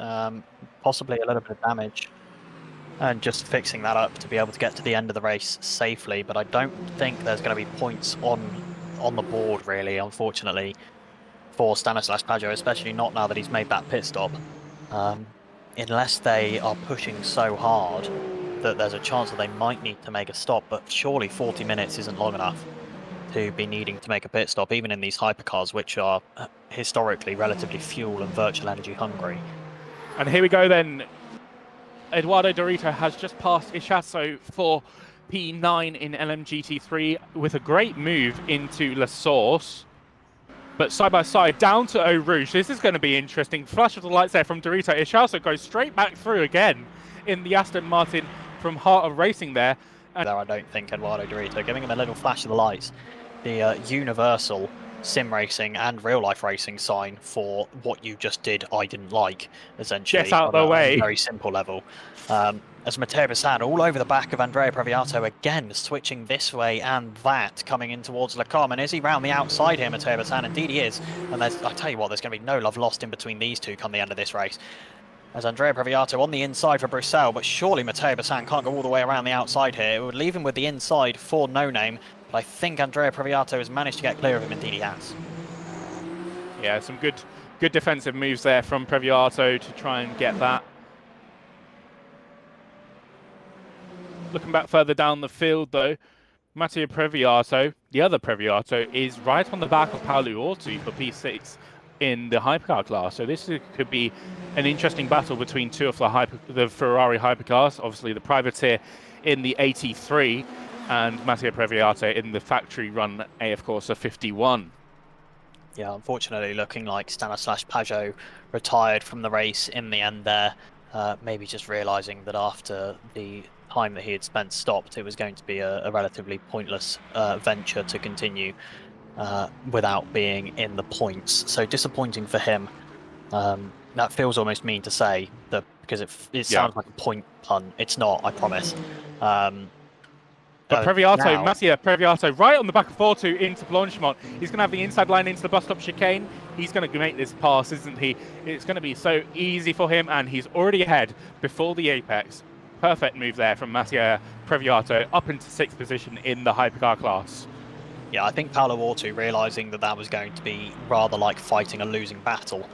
Possibly a little bit of damage and just fixing that up to be able to get to the end of the race safely. But I don't think there's going to be points on the board, really, unfortunately, for Stanislas Pajot, especially not now that he's made that pit stop. Unless they are pushing so hard that there's a chance that they might need to make a stop. But surely 40 minutes isn't long enough to be needing to make a pit stop, even in these hypercars, which are historically relatively fuel and virtual energy hungry. And here we go then. Eduardo Dorito has just passed Ishaso for P9 in LMGT3 with a great move into La Source. But side by side, down to Eau Rouge. This is going to be interesting. Flash of the lights there from Dorito. Ishaso goes straight back through again in the Aston Martin from Heart of Racing there. And I don't think Eduardo Dorito, giving him a little flash of the lights. The universal sim racing and real life racing sign for what you just did I didn't like, essentially. Get out of the way. On a very simple level. As Matteo Bassan all over the back of Andrea Previato, again switching this way and that, coming in towards Lecom. And is he round the outside here, Matteo Bassan? Indeed he is. And I tell you what, there's going to be no love lost in between these two come the end of this race. As Andrea Previato on the inside for Bruxelles, but surely Matteo Bassan can't go all the way around the outside here. It would leave him with the inside for No Name, but I think Andrea Previato has managed to get clear of him. Indeed he has. Yeah, some good defensive moves there from Previato to try and get that. Looking back further down the field, though, Matteo Previato, the other Previato, is right on the back of Paolo Ortu for P6 in the hypercar class. So this could be an interesting battle between two of the Ferrari hypercars. Obviously, the privateer in the 83 and Matteo Previato in the factory-run AF Corsa 51. Yeah, unfortunately, looking like Stanislas Pajot retired from the race in the end there. Maybe just realising that after the time that he had spent stopped, it was going to be a relatively pointless venture to continue without being in the points. So disappointing for him. That feels almost mean to say, that because it sounds like a point pun. It's not, I promise. But Previato, Mattia Previato, right on the back of 4-2 into Blanchimont. He's going to have the inside line into the bus stop chicane. He's going to make this pass, isn't he? It's going to be so easy for him, and he's already ahead before the apex. Perfect move there from Mattia Previato up into 6th position in the hypercar class. Yeah, I think Paolo Ortu, realising that was going to be rather like fighting a losing battle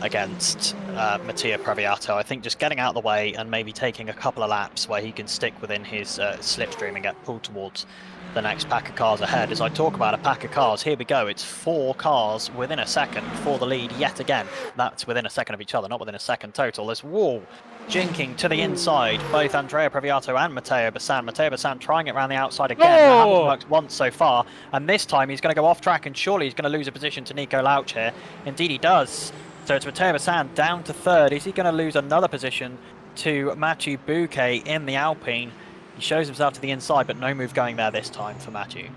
against Mattia Previato, I think just getting out of the way and maybe taking a couple of laps where he can stick within his slipstream and get pulled towards the next pack of cars ahead. As I talk about a pack of cars, here we go. It's 4 cars within a second for the lead yet again. That's within a second of each other, not within a second total. There's wall jinking to the inside, both Andrea Previato and Matteo Bassan. Matteo Bassan trying it around the outside again. That hasn't worked once so far, and this time he's going to go off track, and surely he's going to lose a position to Nico Lauch here. Indeed he does. So it's Matteo Bassan down to 3rd. Is he going to lose another position to Mathieu Bouquet in the Alpine? He shows himself to the inside, but no move going there this time for Mathieu.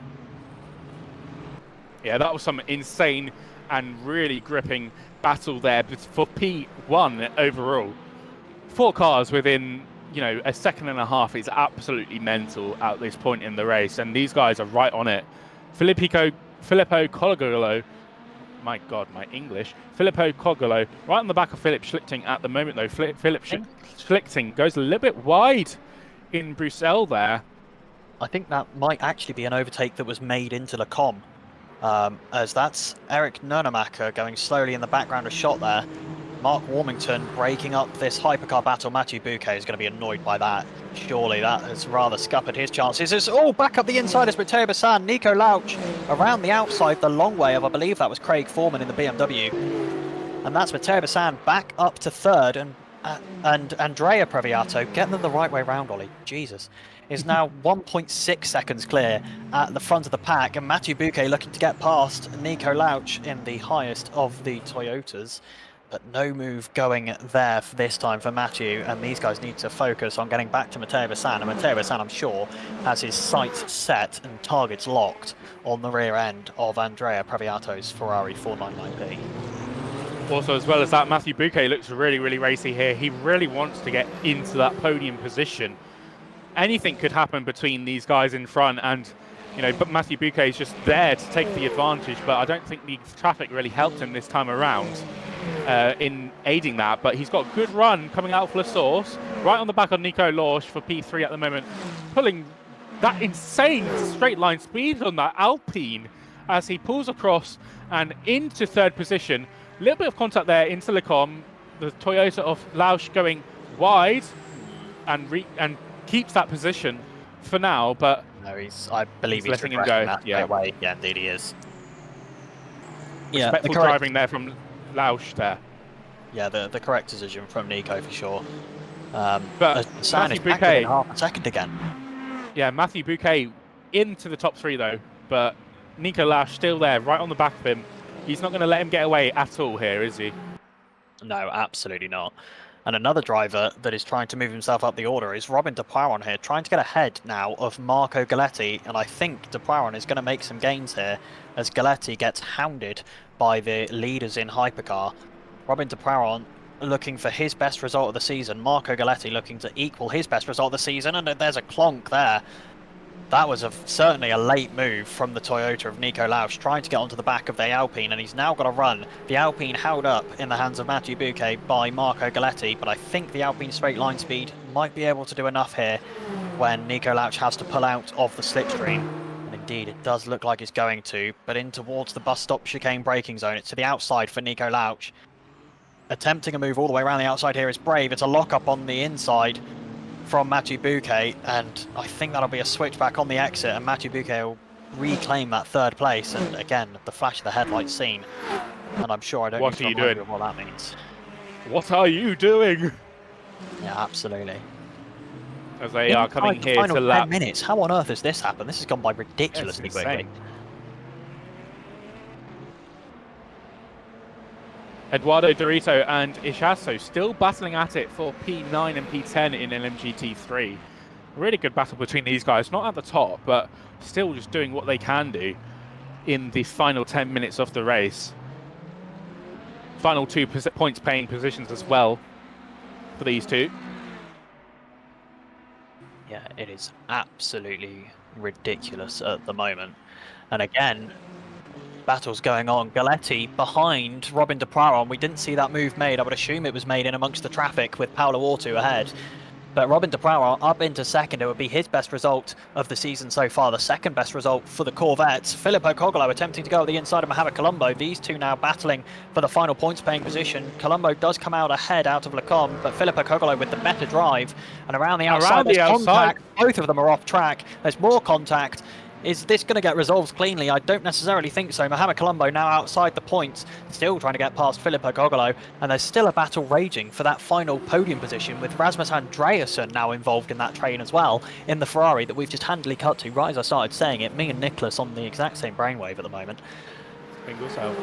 Yeah, that was some insane and really gripping battle there for P1 overall. 4 cars within, a second and a half is absolutely mental at this point in the race, and these guys are right on it. Filippo Colagolo, my God, my English. Filippo Cogolo, right on the back of Philip Schlichting at the moment, though. Philip Schlichting goes a little bit wide in Bruxelles there. I think that might actually be an overtake that was made into the com, as that's Eric Nernemacher going slowly in the background, a shot there. Mark Warmington breaking up this hypercar battle. Mathieu Bouquet is going to be annoyed by that. Surely that has rather scuppered his chances. It's back up the inside as Matteo Bassan. Nico Lauch around the outside the long way of, I believe that was Craig Foreman in the BMW. And that's Matteo Bassan back up to 3rd, and Andrea Previato, getting them the right way round, Ollie. Jesus. Is now 1.6 seconds clear at the front of the pack, and Mathieu Bouquet looking to get past Nico Lauch in the highest of the Toyotas. But no move going there for this time for Mathieu, and these guys need to focus on getting back to Matteo Bassan. And Matteo Bassan, I'm sure, has his sights set and targets locked on the rear end of Andrea Previato's Ferrari 499P. Also, as well as that, Mathieu Bouquet looks really, really racy here. He really wants to get into that podium position. Anything could happen between these guys in front, and but Mathieu Bouquet is just there to take the advantage, but I don't think the traffic really helped him this time around in aiding that. But he's got a good run coming out for the source, right on the back of Nico Lauch for P3 at the moment, pulling that insane straight line speed on that Alpine as he pulls across and into 3rd position. A little bit of contact there in Silicon. The Toyota of Lauch going wide and keeps that position for now, but no, I believe he's letting him go. Yeah, way. Yeah, indeed he is. Yeah, respectful driving there from Lauch there. Yeah, the correct decision from Nico for sure. But Mathieu Bouquet in half a second again. Yeah, Mathieu Bouquet into the top 3 though, but Nico Lauch still there, right on the back of him. He's not going to let him get away at all here, is he? No, absolutely not. And another driver that is trying to move himself up the order is Robin De Poiron here, trying to get ahead now of Marco Galetti. And I think De Poiron is going to make some gains here as Galetti gets hounded by the leaders in Hypercar. Robin De Poiron looking for his best result of the season. Marco Galetti looking to equal his best result of the season. And there's a clonk there. That was certainly a late move from the Toyota of Nico Lauch, trying to get onto the back of the Alpine, and he's now got to run. The Alpine held up in the hands of Mathieu Bouquet by Marco Galetti, but I think the Alpine straight line speed might be able to do enough here when Nico Lauch has to pull out of the slipstream. And indeed, it does look like it's going to, but in towards the bus stop chicane braking zone. It's to the outside for Nico Lauch. Attempting a move all the way around the outside here is brave. It's a lock-up on the inside. from Mathieu Bouquet, and I think that'll be a switchback on the exit, and Mathieu Bouquet will reclaim that third place. And again, the flash of the headlights seen, and I'm sure I don't need to remind you of what that means. What are you doing? Yeah, absolutely. As they are coming here final to lap. 10 minutes. How on earth has this happened? This has gone by ridiculously quickly. Eduardo Dorito and Ishaso still battling at it for P9 and P10 in LMGT3. Really good battle between these guys. Not at the top, but still just doing what they can do in the final 10 minutes of the race. Final 2 points paying positions as well for these two. Yeah, it is absolutely ridiculous at the moment. And again, battles going on. Galetti behind Robin de Praron. We didn't see that move made. I would assume it was made in amongst the traffic with Paolo Ortu ahead. But Robin de Praron up into second. It would be his best result of the season so far. The second best result for the Corvettes. Filippo Cogolo attempting to go at the inside of Mohamed Colombo. These two now battling for the final points paying position. Colombo does come out ahead out of Lecom, but Filippo Cogolo with the better drive. And around the outside, there's contact. Both of them are off track. There's more contact. Is this going to get resolved cleanly? I don't necessarily think so. Mohamed Colombo now outside the points, still trying to get past Filippo Cogolo, and there's still a battle raging for that final podium position with Rasmus Andreasen now involved in that train as well, in the Ferrari that we've just handily cut to. Right as I started saying it, me and Nicholas on the exact same brainwave at the moment. Fingers out.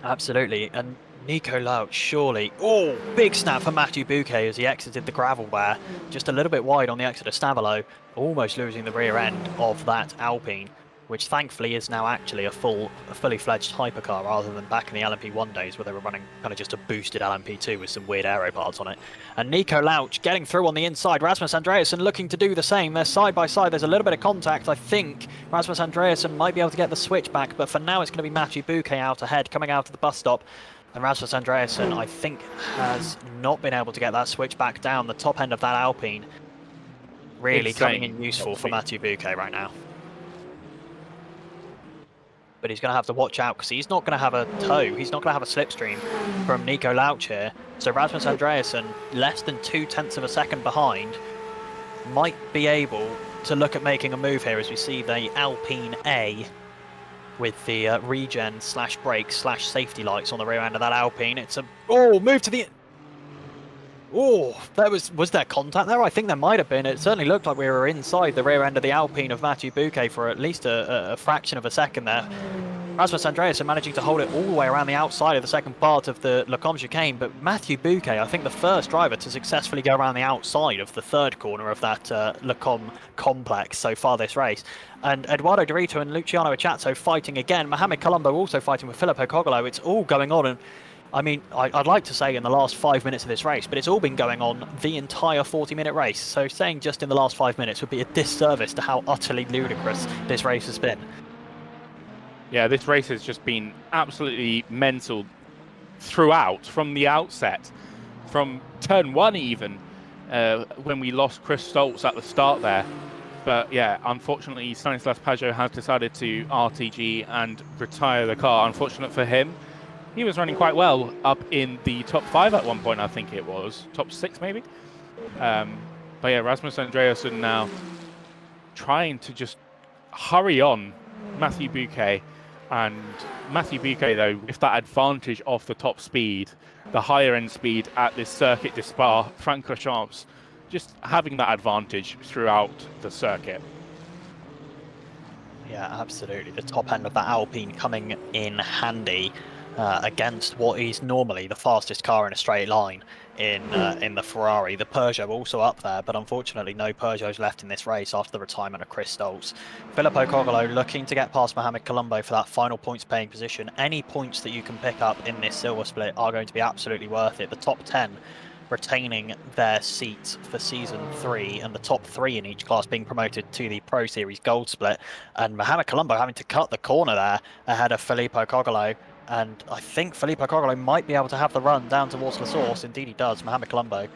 Absolutely, and Nico Lauch, surely. Oh, big snap for Mathieu Bouquet as he exited the gravel there. Just a little bit wide on the exit of Stavolo, almost losing the rear end of that Alpine, which thankfully is now actually a fully fledged hypercar rather than back in the LMP1 days where they were running kind of just a boosted LMP2 with some weird aero parts on it. And Nico Lauch getting through on the inside. Rasmus Andreasen looking to do the same. They're side by side. There's a little bit of contact. I think Rasmus Andreasen might be able to get the switch back, but for now it's going to be Mathieu Bouquet out ahead, coming out of the bus stop. And Rasmus Andreasen, I think, has not been able to get that switch back down the top end of that Alpine. Really coming in useful for Mathieu Bouquet right now. But he's going to have to watch out because he's not going to have a tow. He's not going to have a slipstream from Nico Lauch here. So Rasmus Andreasen, less than 0.2 of a second behind, might be able to look at making a move here as we see the Alpine A with the regen slash brake slash safety lights on the rear end of that Alpine. It's a move to the. Oh, was there contact there? I think there might have been. It certainly looked like we were inside the rear end of the Alpine of Mathieu Bouquet for at least a fraction of a second there. Rasmus Andreasen managing to hold it all the way around the outside of the second part of the Lecom chicane, but Mathieu Bouquet, I think the first driver to successfully go around the outside of the third corner of that Lecom complex so far this race. And Eduardo Dorito and Luciano Acciazzo fighting again. Mohamed Colombo also fighting with Filippo Cogolo. It's all going on, and I mean, I'd like to say in the last 5 minutes of this race, but it's all been going on the entire 40-minute race. So saying just in the last 5 minutes would be a disservice to how utterly ludicrous this race has been. Yeah, this race has just been absolutely mental throughout, from the outset, from turn 1 even, when we lost Chris Stoltz at the start there. But yeah, unfortunately, Stanislas Pajot has decided to RTG and retire the car. Unfortunate for him. He was running quite well up in the top 5 at one point, I think it was. Top 6 maybe. But yeah, Rasmus Andreasen now trying to just hurry on Mathieu Bouquet. And Mathieu Bouquet, though, with that advantage of the top speed, the higher end speed at this circuit de Spa, Francorchamps, just having that advantage throughout the circuit. Yeah, absolutely. The top end of that Alpine coming in handy against what is normally the fastest car in a straight line in the Ferrari. The Peugeot also up there, but unfortunately no Peugeots left in this race after the retirement of Chris Stoltz. Filippo Cogolo looking to get past Mohamed Colombo for that final points paying position. Any points that you can pick up in this silver split are going to be absolutely worth it. The top 10 retaining their seats for season 3, and the top 3 in each class being promoted to the Pro Series Gold split. And Mohamed Colombo having to cut the corner there ahead of Filippo Cogolo. And I think Filippo Cogolo might be able to have the run down towards La Source. Indeed he does. Mohamed Colombo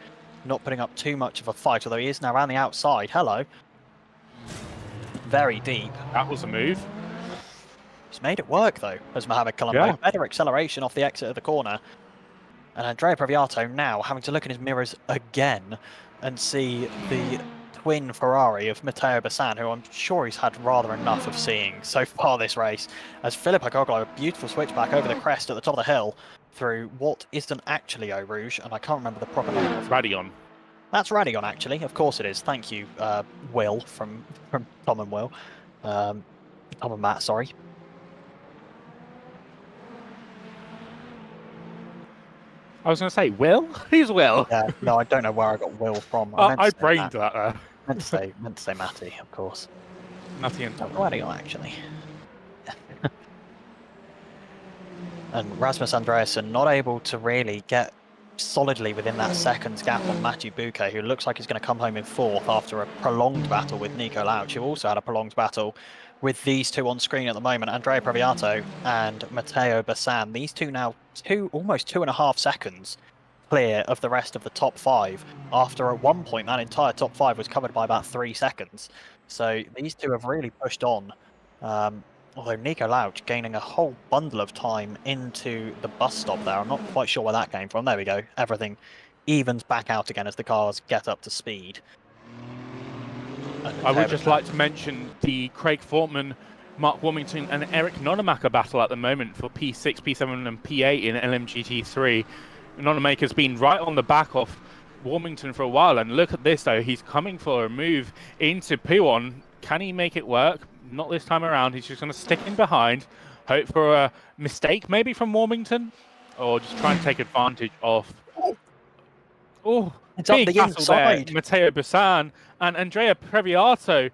not putting up too much of a fight, although he is now around the outside. Hello. Very deep. That was a move. He's made it work, though, as Mohamed Colombo. Yeah. Better acceleration off the exit of the corner. And Andrea Previato now having to look in his mirrors again and see the twin Ferrari of Matteo Bassan, who I'm sure he's had rather enough of seeing so far this race, as Filippo Cogolo, a beautiful switchback over the crest at the top of the hill through what isn't actually Eau Rouge, and I can't remember the proper name of it. Radion. That's Radion, actually. Of course it is. Thank you, Will, from Tom and Will. Tom and Matt, sorry. I was going to say, Will? Who's Will? Yeah, no, I don't know where I got Will from. I brained that there. meant to say Matty, of course. Matty and Tom. Radion, actually. And Rasmus Andreasen not able to really get solidly within that seconds gap on Mathieu Bouquet, who looks like he's going to come home in fourth after a prolonged battle with Nico Lauch, who also had a prolonged battle with these two on screen at the moment, Andrea Previato and Matteo Bassan. These two now almost 2.5 seconds clear of the rest of the top 5, after at one point that entire top 5 was covered by about 3 seconds. So these two have really pushed on. Although Nico Lauch gaining a whole bundle of time into the bus stop there. I'm not quite sure where that came from. There we go. Everything evens back out again as the cars get up to speed. I would just like to mention the Craig Fortman, Mark Warmington and Eric Nonemaker battle at the moment for P6, P7 and P8 in LMGT3. Nonemaker's been right on the back of Warmington for a while, and look at this though, he's coming for a move into P1. Can he make it work? Not this time around. He's just going to stick in behind, hope for a mistake maybe from Warmington, or just try and take advantage of. Oh, it's up the inside. Matteo Bassan and Andrea Previato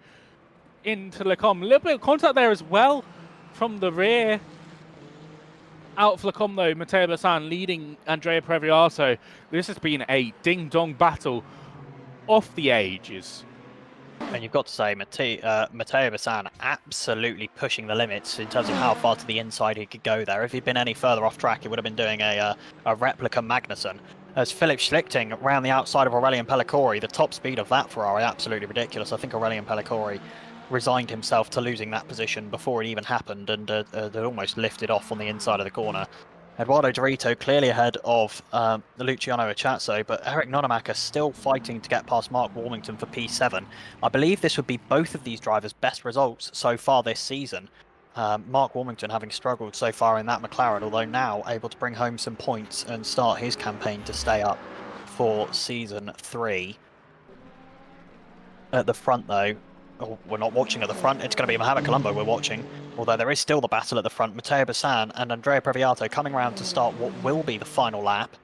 into Lecom. A little bit of contact there as well from the rear. Out of Lecom though, Matteo Bassan leading Andrea Previato. This has been a ding-dong battle off the ages. And you've got to say, Matteo Bassan absolutely pushing the limits in terms of how far to the inside he could go there. If he'd been any further off track, he would have been doing a replica Magnussen. As Philip Schlichting around the outside of Aurelian Pellicore, the top speed of that Ferrari, absolutely ridiculous. I think Aurelian Pellicore resigned himself to losing that position before it even happened, and almost lifted off on the inside of the corner. Eduardo Dorito clearly ahead of Luciano Achazzo, but Eric Nonemaker still fighting to get past Mark Warmington for P7. I believe this would be both of these drivers' best results so far this season. Mark Warmington having struggled so far in that McLaren, although now able to bring home some points and start his campaign to stay up for Season 3. At the front though, we're not watching at the front, it's going to be Mohamed Colombo we're watching, although there is still the battle at the front. Matteo Bassan and Andrea Previato coming around to start what will be the final lap.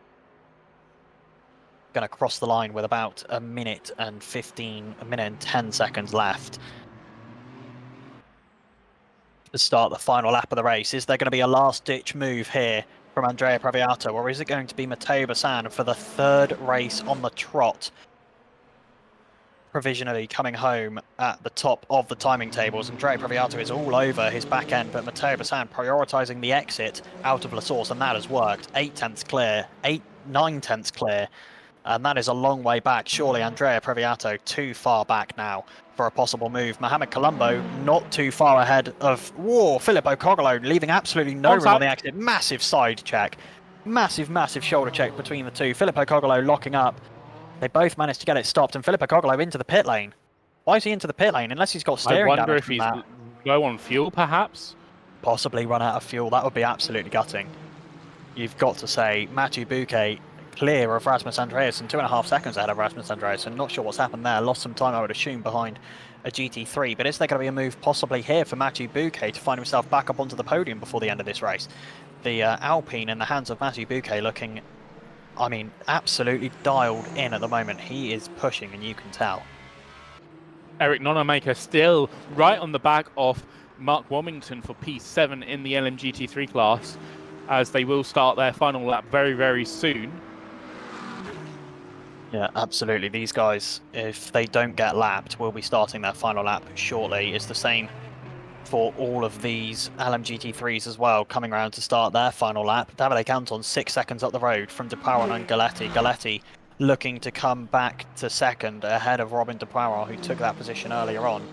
Going to cross the line with about a minute and 10 seconds left to start the final lap of the race. Is there going to be a last-ditch move here from Andrea Previato, or is it going to be Matteo Bassan for the 3rd race on the trot, provisionally coming home at the top of the timing tables? Andrea Previato is all over his back end, but Matteo Bassan prioritising the exit out of La Source, and that has worked. 9 tenths clear, and that is a long way back. Surely Andrea Previato too far back now for a possible move. Mohamed Colombo not too far ahead of Filippo Cogolo, leaving absolutely no room on the exit. Massive side check, massive shoulder check between the two. Filippo Cogolo locking up. They both managed to get it stopped, and Filippo Cogolo into the pit lane. Why is he into the pit lane? Unless he's got steering damage. I wonder if he's low on fuel, perhaps? Possibly run out of fuel. That would be absolutely gutting. You've got to say, Mathieu Bouquet clear of Rasmus Andreasen, 2.5 seconds ahead of Rasmus Andreasen. Not sure what's happened there. Lost some time, I would assume, behind a GT3. But is there going to be a move possibly here for Mathieu Bouquet to find himself back up onto the podium before the end of this race? The Alpine in the hands of Mathieu Bouquet looking, I mean, absolutely dialed in at the moment. He is pushing, and you can tell. Eric Nonemaker still right on the back of Mark Warmington for P7 in the LMGT3 class, as they will start their final lap very, very soon. Yeah, absolutely. These guys, if they don't get lapped, will be starting their final lap shortly. It's the same for all of these LMGT3s as well, coming around to start their final lap. Davide Canton 6 seconds up the road from De Pauron and Galetti. Galetti looking to come back to second ahead of Robin De Pauron, who took that position earlier on.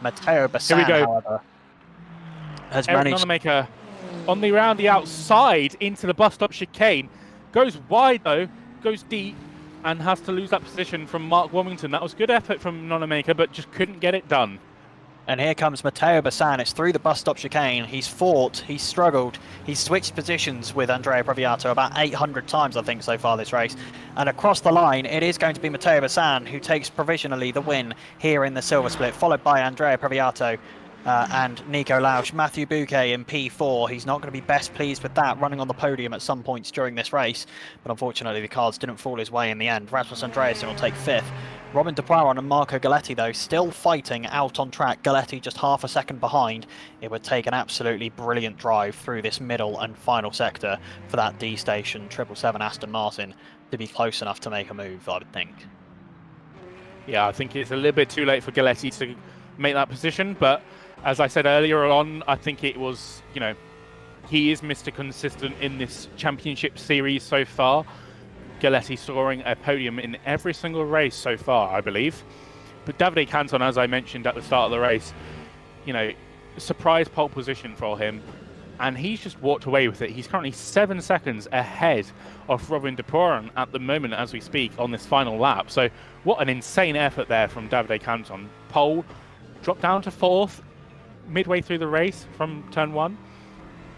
Matteo Bassan, however, has managed... Nonemaker on the outside into the bus stop chicane. Goes wide though, goes deep, and has to lose that position from Mark Wilmington. That was good effort from Nonamaker, but just couldn't get it done. And here comes Matteo Bassan. It's through the bus stop chicane. He's fought, he's struggled, he's switched positions with Andrea Previato about 800 times, I think, so far this race. And across the line, it is going to be Matteo Bassan who takes provisionally the win here in the silver split, followed by Andrea Previato and Nico Lausch. Matthew Bouquet in P4. He's not going to be best pleased with that, running on the podium at some points during this race. But unfortunately, the cards didn't fall his way in the end. Rasmus Andreasen will take 5th. Robin de Poiron and Marco Galetti, though, still fighting out on track. Galetti just half a second behind. It would take an absolutely brilliant drive through this middle and final sector for that D Station 777 Aston Martin to be close enough to make a move, I would think. Yeah, I think it's a little bit too late for Galetti to make that position, but as I said earlier on, I think it was, he is Mr. Consistent in this championship series so far. Galetti scoring a podium in every single race so far, I believe. But Davide Canton, as I mentioned at the start of the race, surprise pole position for him, and he's just walked away with it. He's currently 7 seconds ahead of Robin de Poiron at the moment as we speak on this final lap. So what an insane effort there from Davide Canton. Pole, dropped down to 4th midway through the race from turn 1,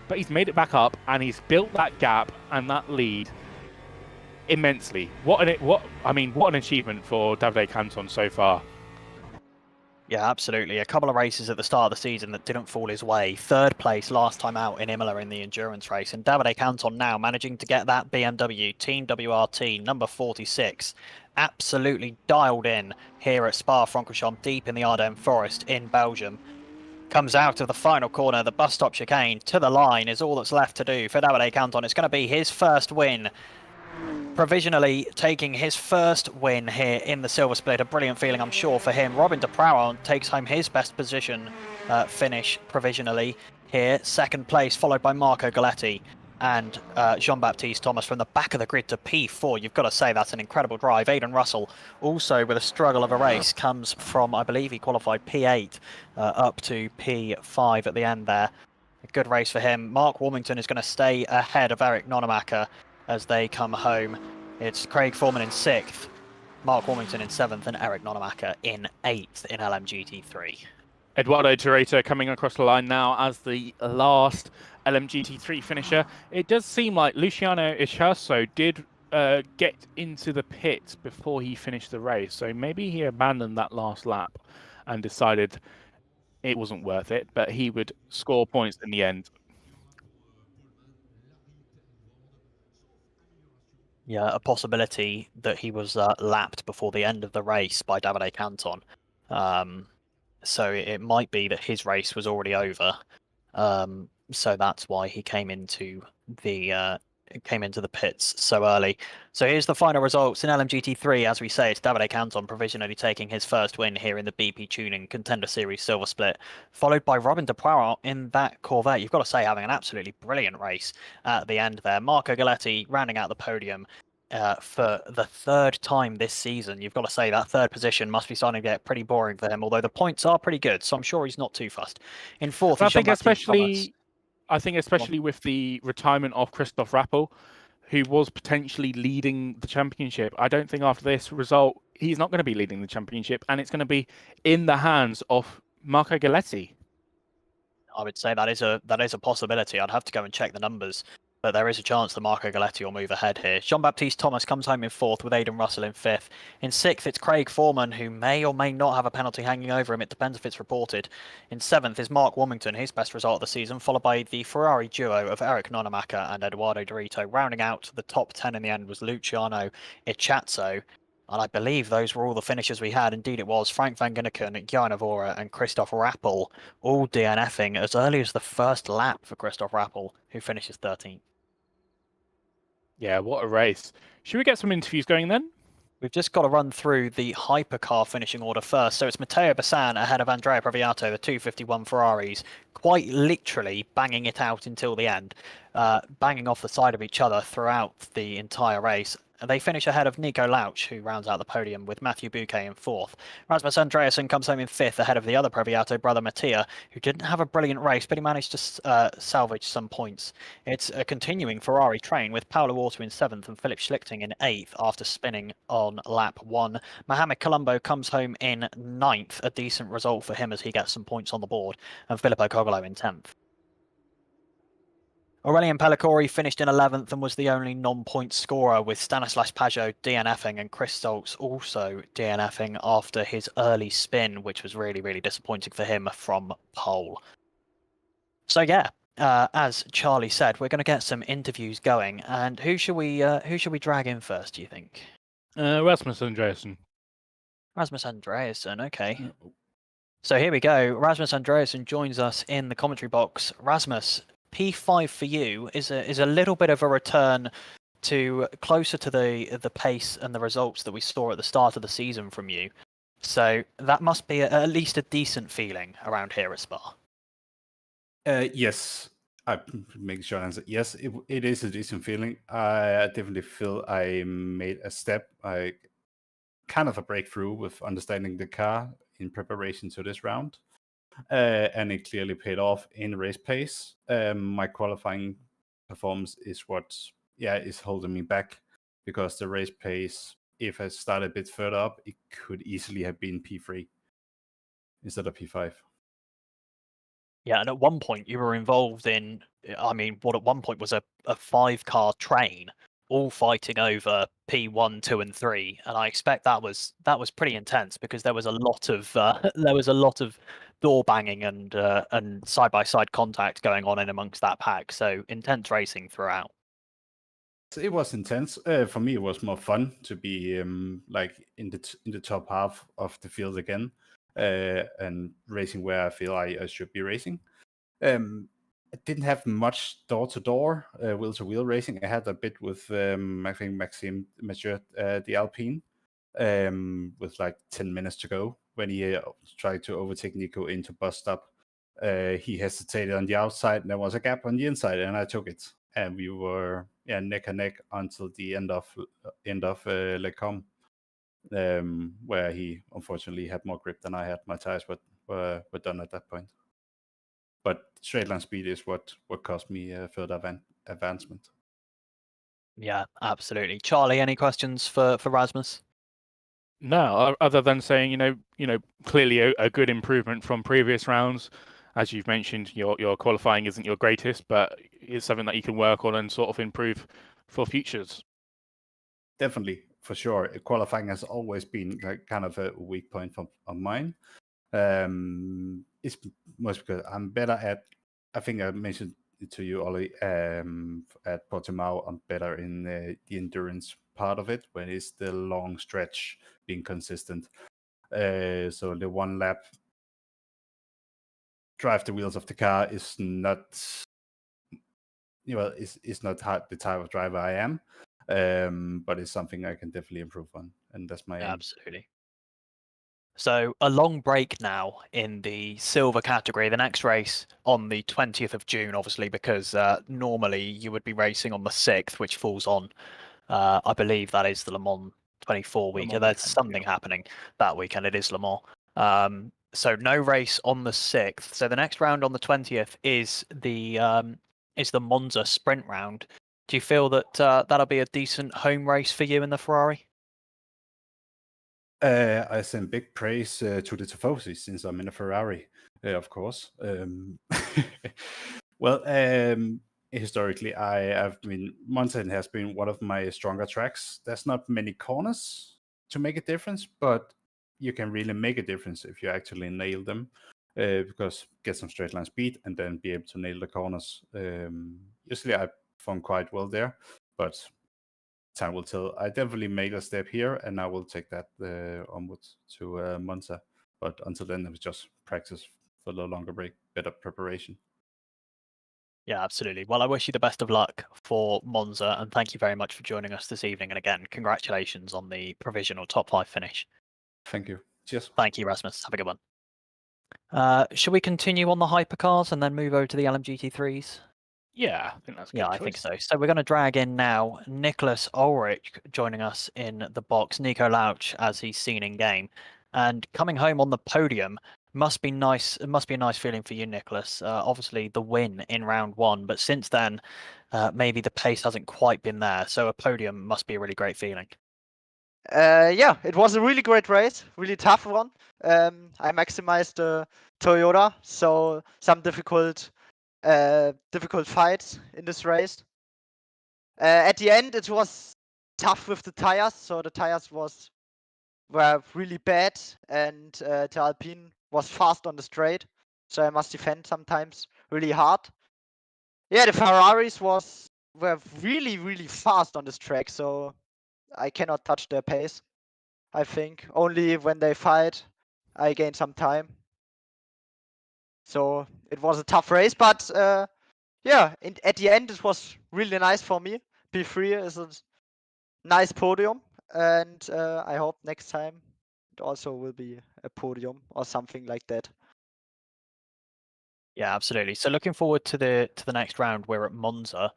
but he's made it back up and he's built that gap and that lead immensely. What an achievement for Davide Canton so far. Yeah, absolutely. A couple of races at the start of the season that didn't fall his way. 3rd place last time out in Imola in the endurance race. And Davide Canton now managing to get that BMW Team WRT number 46 absolutely dialed in here at Spa-Francorchamps, deep in the Ardennes Forest in Belgium. Comes out of the final corner, the bus stop chicane to the line is all that's left to do for Davide Canton. It's going to be his first win. Provisionally taking his first win here in the silver split. A brilliant feeling, I'm sure, for him. Robin de Poiron takes home his best position finish provisionally here. 2nd place, followed by Marco Galetti and Jean-Baptiste Thomas from the back of the grid to P4. You've got to say that's an incredible drive. Aidan Russell, also with a struggle of a race, comes from, I believe he qualified P8 up to P5 at the end there. A good race for him. Mark Wilmington is going to stay ahead of Eric Nonamaker as they come home. It's Craig Foreman in 6th, Mark Wilmington in 7th, and Eric Nonamaker in 8th in LMGT3. Eduardo Torreira coming across the line now as the last LMGT3 finisher. It does seem like Luciano Ichazo did get into the pits before he finished the race, so maybe he abandoned that last lap and decided it wasn't worth it, but he would score points in the end. Yeah, a possibility that he was lapped before the end of the race by Davide Canton. So it might be that his race was already over. So that's why he came into the pits so early. So here's the final results in LMGT3. As we say, it's Davide Canton provisionally taking his first win here in the BPTuning Contender Series Silver Split, followed by Robin de Poiron in that Corvette. You've got to say, having an absolutely brilliant race at the end there. Marco Galetti rounding out the podium for the 3rd time this season. You've got to say that 3rd position must be starting to get pretty boring for him, although the points are pretty good, so I'm sure he's not too fussed. In 4th, I think especially with the retirement of Christoph Rappel, who was potentially leading the championship, I don't think after this result he's not going to be leading the championship, and it's going to be in the hands of Marco Galetti. I would say that is a possibility. I'd have to go and check the numbers, but there is a chance that Marco Galetti will move ahead here. Jean-Baptiste Thomas comes home in 4th with Aidan Russell in 5th. In 6th, it's Craig Foreman, who may or may not have a penalty hanging over him. It depends if it's reported. In 7th is Mark Wilmington, his best result of the season, followed by the Ferrari duo of Eric Nonamaker and Eduardo Dorito. Rounding out the top 10 in the end was Luciano Ichazo. And I believe those were all the finishes we had. Indeed it was. Frank van Ginneken, Jan Avora and Christoph Rappel all DNFing as early as the first lap for Christoph Rappel, who finishes 13th. Yeah, what a race. Should we get some interviews going then? We've just got to run through the hypercar finishing order first. So it's Matteo Bassan ahead of Andrea Previato, the 251 Ferraris, quite literally banging it out until the end, banging off the side of each other throughout the entire race. They finish ahead of Nico Lauch, who rounds out the podium with Matthew Bouquet in fourth. Rasmus Andreasen comes home in fifth ahead of the other Previato brother Mattia, who didn't have a brilliant race, but he managed to salvage some points. It's a continuing Ferrari train with Paolo Orto in seventh and Philip Schlichting in eighth after spinning on lap one. Mohamed Colombo comes home in ninth, a decent result for him as he gets some points on the board, and Filippo Cogolo in 10th. Aurelien Pellicori finished in 11th and was the only non-point scorer, with Stanislas Pajot DNFing and Chris Stoltz also DNFing after his early spin, which was really, really disappointing for him from pole. So yeah, as Charlie said, we're going to get some interviews going, and who should we drag in first, do you think? Rasmus Andreasen. Rasmus Andreasen, okay. So here we go. Rasmus Andreasen joins us in the commentary box. Rasmus, P5 for you is a little bit of a return to closer to the pace and the results that we saw at the start of the season from you. So that must be at least a decent feeling around here at Spa. Yes, I make sure answer. Yes, it is a decent feeling. I definitely feel I made a step. I kind of a breakthrough with understanding the car in preparation to this round. And it clearly paid off in race pace. My qualifying performance is what, is holding me back, because the race pace, if I started a bit further up, it could easily have been P3 instead of P5. Yeah, and at one point you were involved in, I mean, what at one point was a 5-car train, all fighting over P1, 2, and 3, and I expect that was pretty intense because there was a lot of door banging and side by side contact going on in amongst that pack. So intense racing throughout. It was intense. For me, it was more fun to be like in the top half of the field again, and racing where I feel I should be racing. I didn't have much door-to-door, wheel-to-wheel racing. I had a bit with, I think, Maxime Mathieu, the Alpine, with like 10 minutes to go when he tried to overtake Nico into bus stop. He hesitated on the outside, and there was a gap on the inside, and I took it. And we were neck and neck until the end of Le Com, where he unfortunately had more grip than I had. My tires were done at that point. But straight line speed is what cost me further advancement. Yeah, absolutely. Charlie, any questions for Rasmus? No, other than saying, clearly a good improvement from previous rounds. As you've mentioned, your qualifying isn't your greatest, but it's something that you can work on and sort of improve for futures. Definitely, for sure. Qualifying has always been like kind of a weak point of mine. It's most because I'm better at, I think I mentioned it to you, Ollie, at Portimao, I'm better in the endurance part of it, when it's the long stretch, being consistent. So the one lap drive the wheels of the car is not, it's not the type of driver I am, but it's something I can definitely improve on, and that's my aim. Absolutely. So a long break now in the silver category. The next race on the 20th of June, obviously, because normally you would be racing on the 6th, which falls on, I believe that is the Le Mans 24 week. Mans There's weekend, something happening that weekend. It is Le Mans. So no race on the 6th. So the next round on the 20th is the Monza sprint round. Do you feel that that'll be a decent home race for you in the Ferrari? I send big praise to the Tifosi, since I'm in a Ferrari, of course. Well, historically, Monza has been one of my stronger tracks. There's not many corners to make a difference, but you can really make a difference if you actually nail them, because get some straight line speed and then be able to nail the corners. Usually I perform quite well there, but time will tell. I definitely made a step here, and I will take that onwards to Monza. But until then, it was just practice for the longer break, better preparation. Yeah, absolutely. Well, I wish you the best of luck for Monza, and thank you very much for joining us this evening. And again, congratulations on the provisional top 5 finish. Thank you. Cheers. Thank you, Rasmus. Have a good one. Should we continue on the hypercars and then move over to the LMGT3s? Yeah, I think that's a good Yeah, choice. I think so. So we're going to drag in now Nicholas Ulrich joining us in the box, Nico Lauch as he's seen in game. And coming home on the podium must be nice. It must be a nice feeling for you, Nicholas. Obviously, the win in round one, but since then, maybe the pace hasn't quite been there. So a podium must be a really great feeling. Yeah, it was a really great race, really tough one. I maximized the Toyota, so some difficult fights in this race. At the end, it was tough with the tires, so the tires were really bad, and the Alpine was fast on the straight, so I must defend sometimes really hard. Yeah, the Ferraris were really fast on this track, so I cannot touch their pace. I think only when they fight, I gain some time. So it was a tough race, but yeah, at the end it was really nice for me. P3 is a nice podium, and I hope next time it also will be a podium or something like that. Yeah, absolutely. So looking forward to the next round. We're at Monza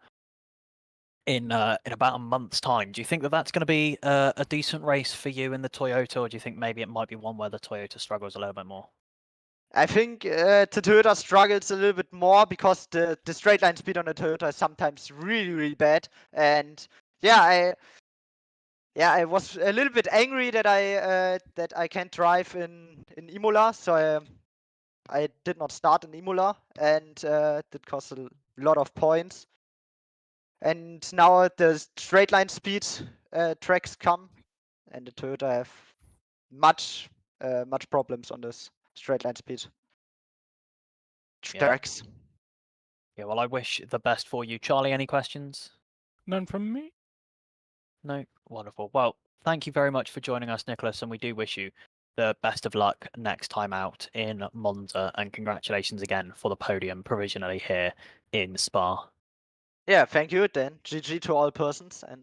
in about a month's time. Do you think that that's going to be a decent race for you in the Toyota, or do you think maybe it might be one where the Toyota struggles a little bit more? I think the Toyota struggles a little bit more because the straight line speed on the Toyota is sometimes really bad, and yeah, I was a little bit angry that I can't drive in Imola, so I did not start in Imola, and that cost a lot of points. And now the straight line speed tracks come, and the Toyota have much problems on this straight line speed tracks. Yeah, well, I wish the best for you. Charlie, any questions? None from me. No? Wonderful. Well, thank you very much for joining us, Nicholas, and we do wish you the best of luck next time out in Monza, and congratulations again for the podium provisionally here in Spa. Yeah, thank you, then. GG to all persons, and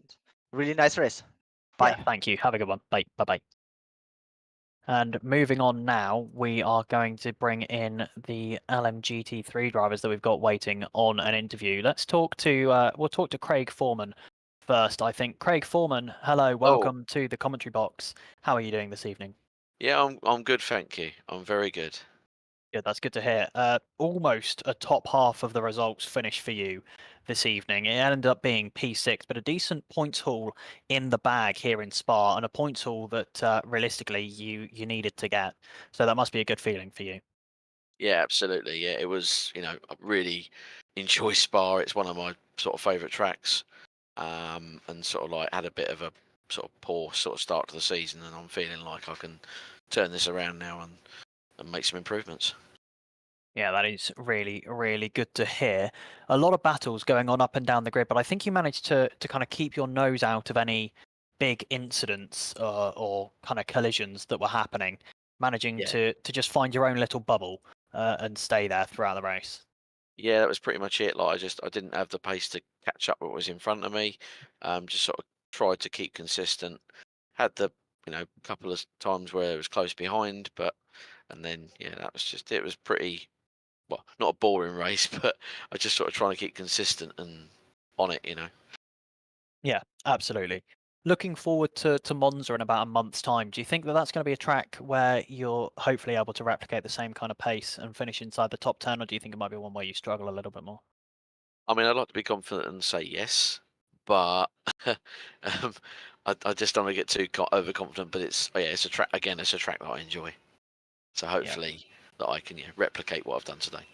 really nice race. Bye. Yeah, thank you. Have a good one. Bye. Bye-bye. And moving on now, we are going to bring in the LMGT3 drivers that we've got waiting on an interview. Let's talk to we'll talk to Craig Foreman first, I think. Craig Foreman, hello, welcome to the commentary box. How are you doing this evening? Yeah, I'm good, thank you. I'm very good. Good, that's good to hear. Almost a top half of the results finish for you this evening. It ended up being P6, but a decent points haul in the bag here in Spa, and a points haul that realistically you needed to get. So that must be a good feeling for you. Yeah, absolutely. Yeah, it was. I really enjoy Spa. It's one of my sort of favourite tracks. And sort of like had a bit of a sort of poor sort of start to the season, and I'm feeling like I can turn this around now and make some improvements. Yeah, that is really good to hear. A lot of battles going on up and down the grid, but I think you managed to kind of keep your nose out of any big incidents or kind of collisions that were happening, managing Yeah. to just find your own little bubble and stay there throughout the race. Yeah, that was pretty much it. Like I didn't have the pace to catch up with what was in front of me. Just sort of tried to keep consistent. Had the couple of times where it was close behind, and then yeah, that was just it. Was pretty well, not a boring race, but I just sort of trying to keep consistent and on it. Yeah, absolutely. Looking forward to Monza in about a month's time. Do you think that that's going to be a track where you're hopefully able to replicate the same kind of pace and finish inside the top 10, or do you think it might be one where you struggle a little bit more? I mean, I'd like to be confident and say yes, but I just don't want to get too overconfident. But it's a track again. It's a track that I enjoy, so hopefully that I can replicate what I've done today.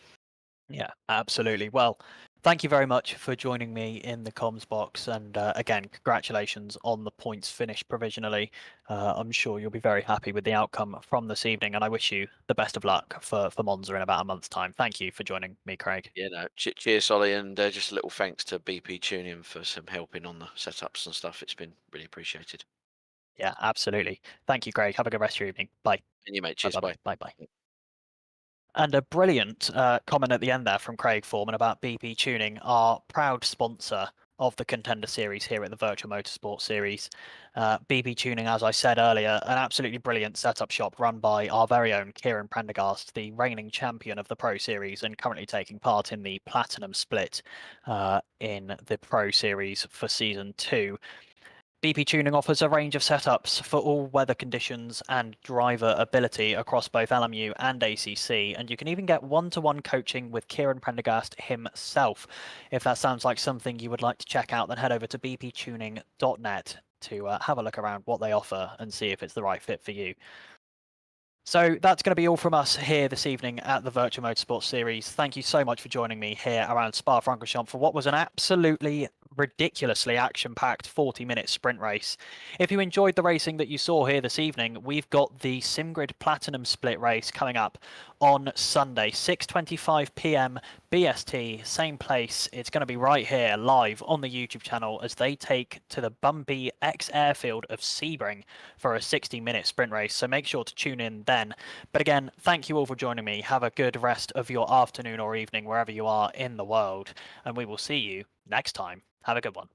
Yeah, absolutely. Well, thank you very much for joining me in the comms box. And again, congratulations on the points finish provisionally. I'm sure you'll be very happy with the outcome from this evening. And I wish you the best of luck for Monza in about a month's time. Thank you for joining me, Craig. Yeah, no, cheers, Solly, and just a little thanks to BPTuning for some helping on the setups and stuff. It's been really appreciated. Yeah, absolutely. Thank you, Craig. Have a good rest of your evening. Bye. And you, mate. Cheers. Bye. Bye. And a brilliant comment at the end there from Craig Foreman about BP Tuning, our proud sponsor of the Contender Series here at the Virtual Motorsport Series. BPTuning, as I said earlier, an absolutely brilliant setup shop run by our very own Kieran Prendergast, the reigning champion of the Pro Series and currently taking part in the Platinum split in the Pro Series for Season 2. BPTuning offers a range of setups for all weather conditions and driver ability across both LMU and ACC, and you can even get one-to-one coaching with Kieran Prendergast himself. If that sounds like something you would like to check out, then head over to bptuning.net to have a look around what they offer and see if it's the right fit for you. So that's going to be all from us here this evening at the Virtual Motorsport Series. Thank you so much for joining me here around Spa-Francorchamps for what was an absolutely ridiculously action-packed 40-minute sprint race. If you enjoyed the racing that you saw here this evening, we've got the SimGrid Platinum Split race coming up on Sunday, 6:25 p.m. BST, same place. It's going to be right here live on the YouTube channel as they take to the Bumby X Airfield of Sebring for a 60-minute sprint race. So make sure to tune in then. But again, thank you all for joining me. Have a good rest of your afternoon or evening wherever you are in the world. And we will see you next time. Have a good one.